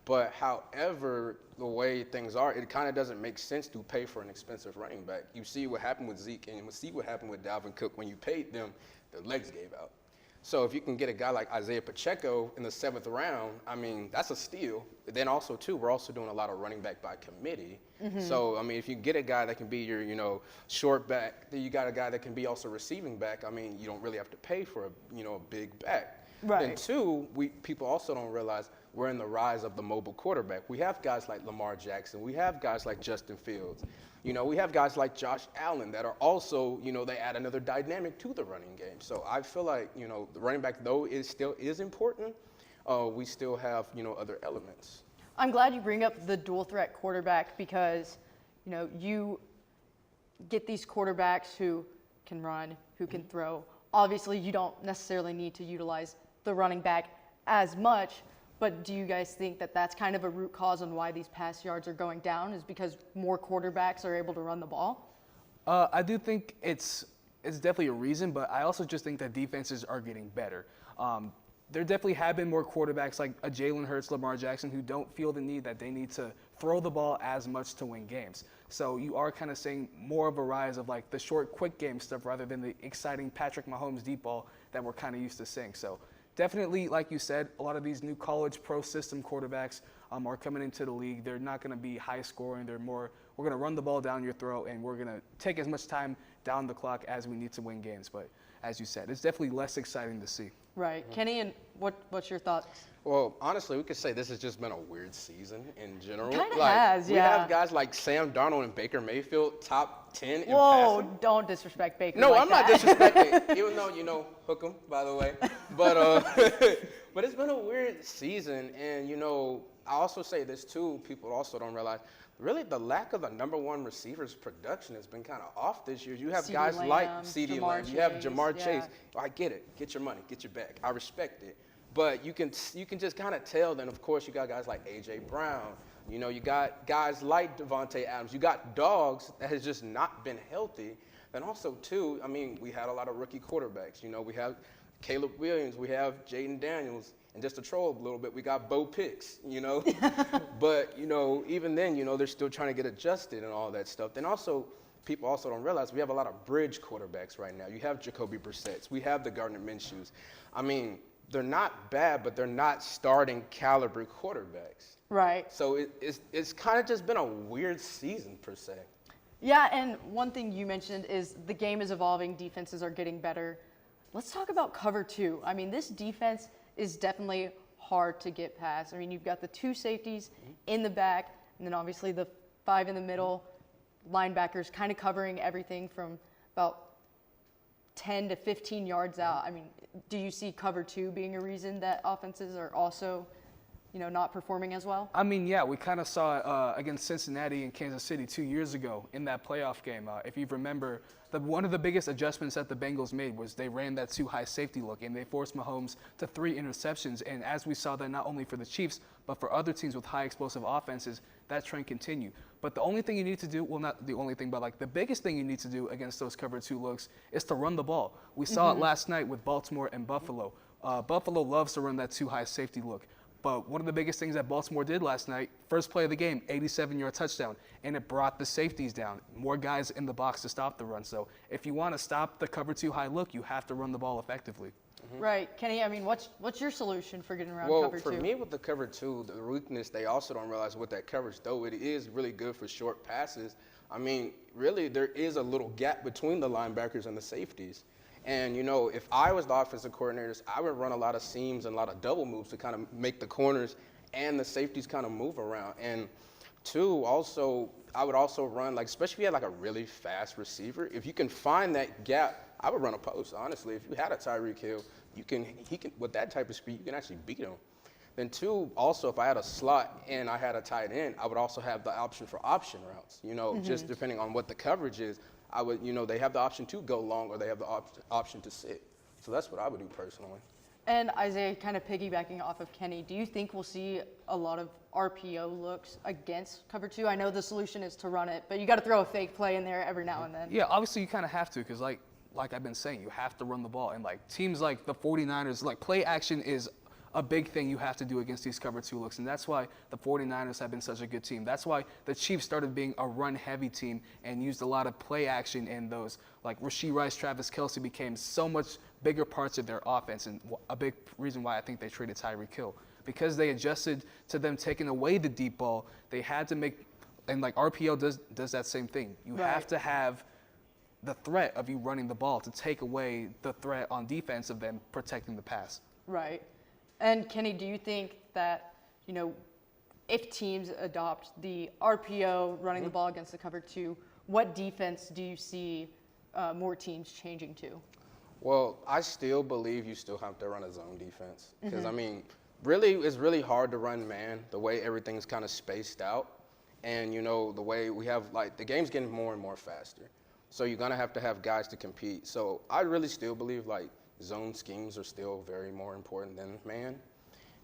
But however, the way things are, it kind of doesn't make sense to pay for an expensive running back. You see what happened with Zeke and you see what happened with Dalvin Cook. When you paid them, their legs gave out. So if you can get a guy like Isaiah Pacheco in the 7th round, I mean, that's a steal. Then also, too, we're also doing a lot of running back by committee. So, I mean, if you get a guy that can be your, short back, then you got a guy that can be also receiving back. I mean, you don't really have to pay for a big back. Right. Then two, people also don't realize we're in the rise of the mobile quarterback. We have guys like Lamar Jackson. We have guys like Justin Fields. We have guys like Josh Allen that are also, they add another dynamic to the running game. So I feel like, the running back, though, still is important. We still have, other elements. I'm glad you bring up the dual threat quarterback because, you get these quarterbacks who can run, who can throw. Obviously, you don't necessarily need to utilize the running back as much, but do you guys think that that's kind of a root cause on why these pass yards are going down is because more quarterbacks are able to run the ball? I do think it's definitely a reason, but I also just think that defenses are getting better. There definitely have been more quarterbacks like a Jalen Hurts, Lamar Jackson, who don't feel the need that they need to throw the ball as much to win games. So you are kind of seeing more of a rise of like the short, quick game stuff rather than the exciting Patrick Mahomes deep ball that we're kind of used to seeing. So definitely, like you said, a lot of these new college pro system quarterbacks are coming into the league. They're not going to be high scoring. They're more, we're going to run the ball down your throat and we're going to take as much time down the clock as we need to win games. But as you said, it's definitely less exciting to see. Right. Kenny, and what's your thoughts? Well, honestly, we could say this has just been a weird season in general. Kind of has, We yeah. have guys like Sam Darnold and Baker Mayfield, top 10 in Whoa, passing. don't disrespect Baker. No, like I'm that. not disrespecting, even though, hook 'em, by the way. But but it's been a weird season, and, I also say this, too, people also don't realize, really the lack of the number one receiver's production has been kind of off this year. You have CD guys Lamb, like CeeDee Jamar Lamb, you have Chase, Jamar yeah. Chase. I get it. Get your money, get your bag. I respect it. But you can just kind of tell. Then of course you got guys like A.J. Brown. You got guys like Devontae Adams. You got dogs that has just not been healthy. And also too, I mean, we had a lot of rookie quarterbacks. We have Caleb Williams. We have Jaden Daniels. And just to troll a little bit, we got Bo Picks. But even then, they're still trying to get adjusted and all that stuff. Then also, people also don't realize we have a lot of bridge quarterbacks right now. You have Jacoby Brissett. We have the Gardner Minshew's. I mean, they're not bad, but they're not starting caliber quarterbacks. Right. So it's kind of just been a weird season per se. Yeah, and one thing you mentioned is the game is evolving, defenses are getting better. Let's talk about cover two. I mean, this defense is definitely hard to get past. I mean, you've got the two safeties in the back, and then obviously the 5 in the middle, linebackers kind of covering everything from about 10 to 15 yards out. I mean, do you see cover two being a reason that offenses are also, not performing as well? I mean, yeah, we kind of saw it against Cincinnati and Kansas City 2 years ago in that playoff game. If you remember, one of the biggest adjustments that the Bengals made was they ran that too high safety look, and they forced Mahomes to 3 interceptions. And as we saw that not only for the Chiefs, but for other teams with high explosive offenses, that trend continued. But the only thing you need to do, well, not the only thing, but like the biggest thing you need to do against those cover two looks is to run the ball. We saw it last night with Baltimore and Buffalo. Buffalo loves to run that too high safety look. But one of the biggest things that Baltimore did last night, first play of the game, 87-yard touchdown, and it brought the safeties down. More guys in the box to stop the run. So if you want to stop the cover two high look, you have to run the ball effectively. Right. Kenny, I mean, what's your solution for getting around cover two? Well, for me with the cover two, the weakness, they also don't realize with that coverage, though it is really good for short passes. I mean, really, there is a little gap between the linebackers and the safeties. And, if I was the offensive coordinators, I would run a lot of seams and a lot of double moves to kind of make the corners and the safeties kind of move around. And two, also, I would also run, like, especially if you had like a really fast receiver, if you can find that gap, I would run a post, honestly. If you had a Tyreek Hill, he can, with that type of speed, you can actually beat him. Then two, also, if I had a slot and I had a tight end, I would also have the option for option routes, just depending on what the coverage is. I would, they have the option to go long or they have the option to sit. So that's what I would do personally. And Isaiah, kind of piggybacking off of Kenny, do you think we'll see a lot of RPO looks against cover two? I know the solution is to run it, but you got to throw a fake play in there every now and then. Yeah, obviously you kind of have to because like I've been saying, you have to run the ball. And like teams like the 49ers, like play action is a big thing you have to do against these cover 2 looks. And that's why the 49ers have been such a good team. That's why the Chiefs started being a run-heavy team and used a lot of play action in those. Like Rashee Rice, Travis Kelce became so much bigger parts of their offense, and a big reason why I think they traded Tyreek Hill. Because they adjusted to them taking away the deep ball, they had to make, and like RPO does that same thing. You have to have the threat of you running the ball to take away the threat on defense of them protecting the pass. Right. And Kenny, do you think that, if teams adopt the RPO, running the ball against the cover 2, what defense do you see more teams changing to? Well, I still believe you still have to run a zone defense. Because, I mean, really, it's really hard to run man the way everything's kind of spaced out. And, the way we have, like, the game's getting more and more faster. So you're going to have guys to compete. So I really still believe, like, zone schemes are still very more important than man.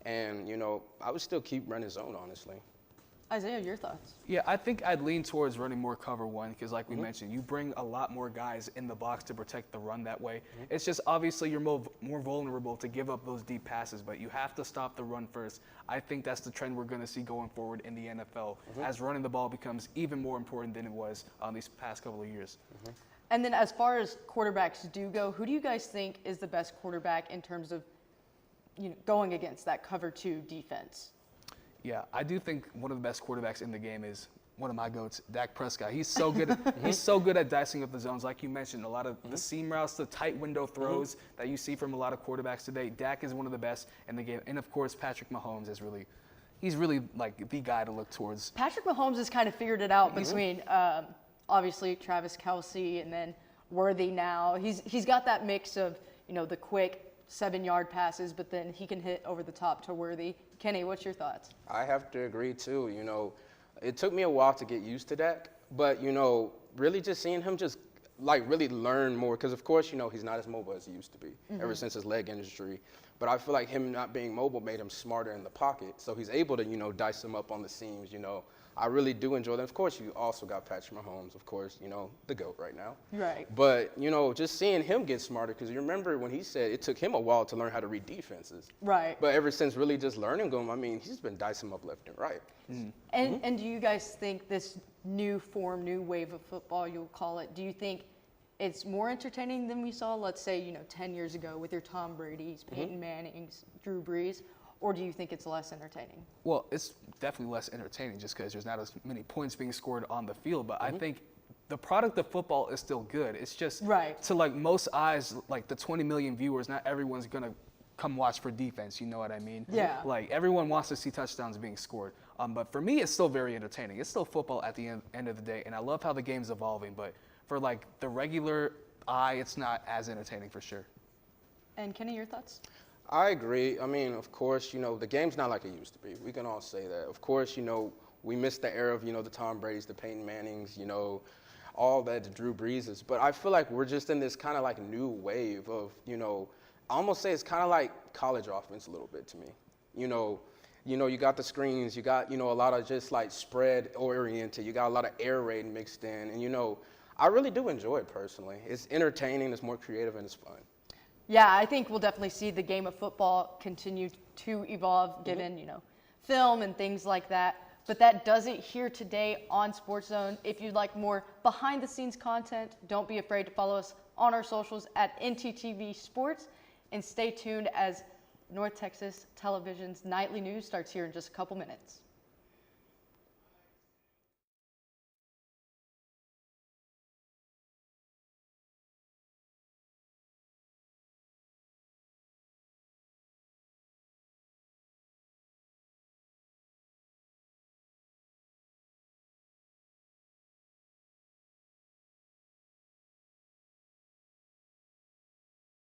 And, I would still keep running zone, honestly. Isaiah, your thoughts? Yeah, I think I'd lean towards running more cover 1 because, like we mentioned, you bring a lot more guys in the box to protect the run that way. It's just obviously you're more vulnerable to give up those deep passes, but you have to stop the run first. I think that's the trend we're going to see going forward in the NFL as running the ball becomes even more important than it was these past couple of years. And then as far as quarterbacks do go, who do you guys think is the best quarterback in terms of going against that cover 2 defense? Yeah, I do think one of the best quarterbacks in the game is one of my goats, Dak Prescott. He's so good at dicing up the zones. Like you mentioned, a lot of the seam routes, the tight window throws that you see from a lot of quarterbacks today. Dak is one of the best in the game. And of course, Patrick Mahomes is he's really like the guy to look towards. Patrick Mahomes has kind of figured it out between obviously Travis Kelce and then Worthy now. He's got that mix of, the quick 7-yard passes, but then he can hit over the top to Worthy. Kenny, what's your thoughts? I have to agree too. It took me a while to get used to Dak, but really just seeing him just like really learn more, because of course he's not as mobile as he used to be ever since his leg injury. But I feel like him not being mobile made him smarter in the pocket, so he's able to dice him up on the seams. I really do enjoy them. Of course, you also got Patrick Mahomes, of course, the GOAT right now. Right. But, just seeing him get smarter, because you remember when he said it took him a while to learn how to read defenses. Right. But ever since really just learning them, I mean, he's been dicing them up left and right. And do you guys think this new form, new wave of football, you'll call it, do you think it's more entertaining than we saw, let's say, 10 years ago with your Tom Brady's, Peyton Manning's, Drew Brees? Or do you think it's less entertaining? Well, it's definitely less entertaining just because there's not as many points being scored on the field. But I think the product of football is still good. It's just to like most eyes, like the 20 million viewers, not everyone's going to come watch for defense. You know what I mean? Yeah. Like everyone wants to see touchdowns being scored. But for me, it's still very entertaining. It's still football at the end of the day. And I love how the game's evolving. But for like the regular eye, it's not as entertaining for sure. And Kenny, your thoughts? I agree. I mean, of course, the game's not like it used to be. We can all say that. Of course, we missed the era of, the Tom Brady's, the Peyton Mannings, all that, the Drew Breeses. But I feel like we're just in this kind of like new wave of, I almost say it's kind of like college offense a little bit to me. You got the screens, you got, a lot of just like spread oriented, you got a lot of air raid mixed in. And, I really do enjoy it personally. It's entertaining, it's more creative, and it's fun. Yeah, I think we'll definitely see the game of football continue to evolve given, film and things like that. But that does it here today on SportsZone. If you'd like more behind-the-scenes content, don't be afraid to follow us on our socials at NTTV Sports. And stay tuned as North Texas Television's nightly news starts here in just a couple minutes.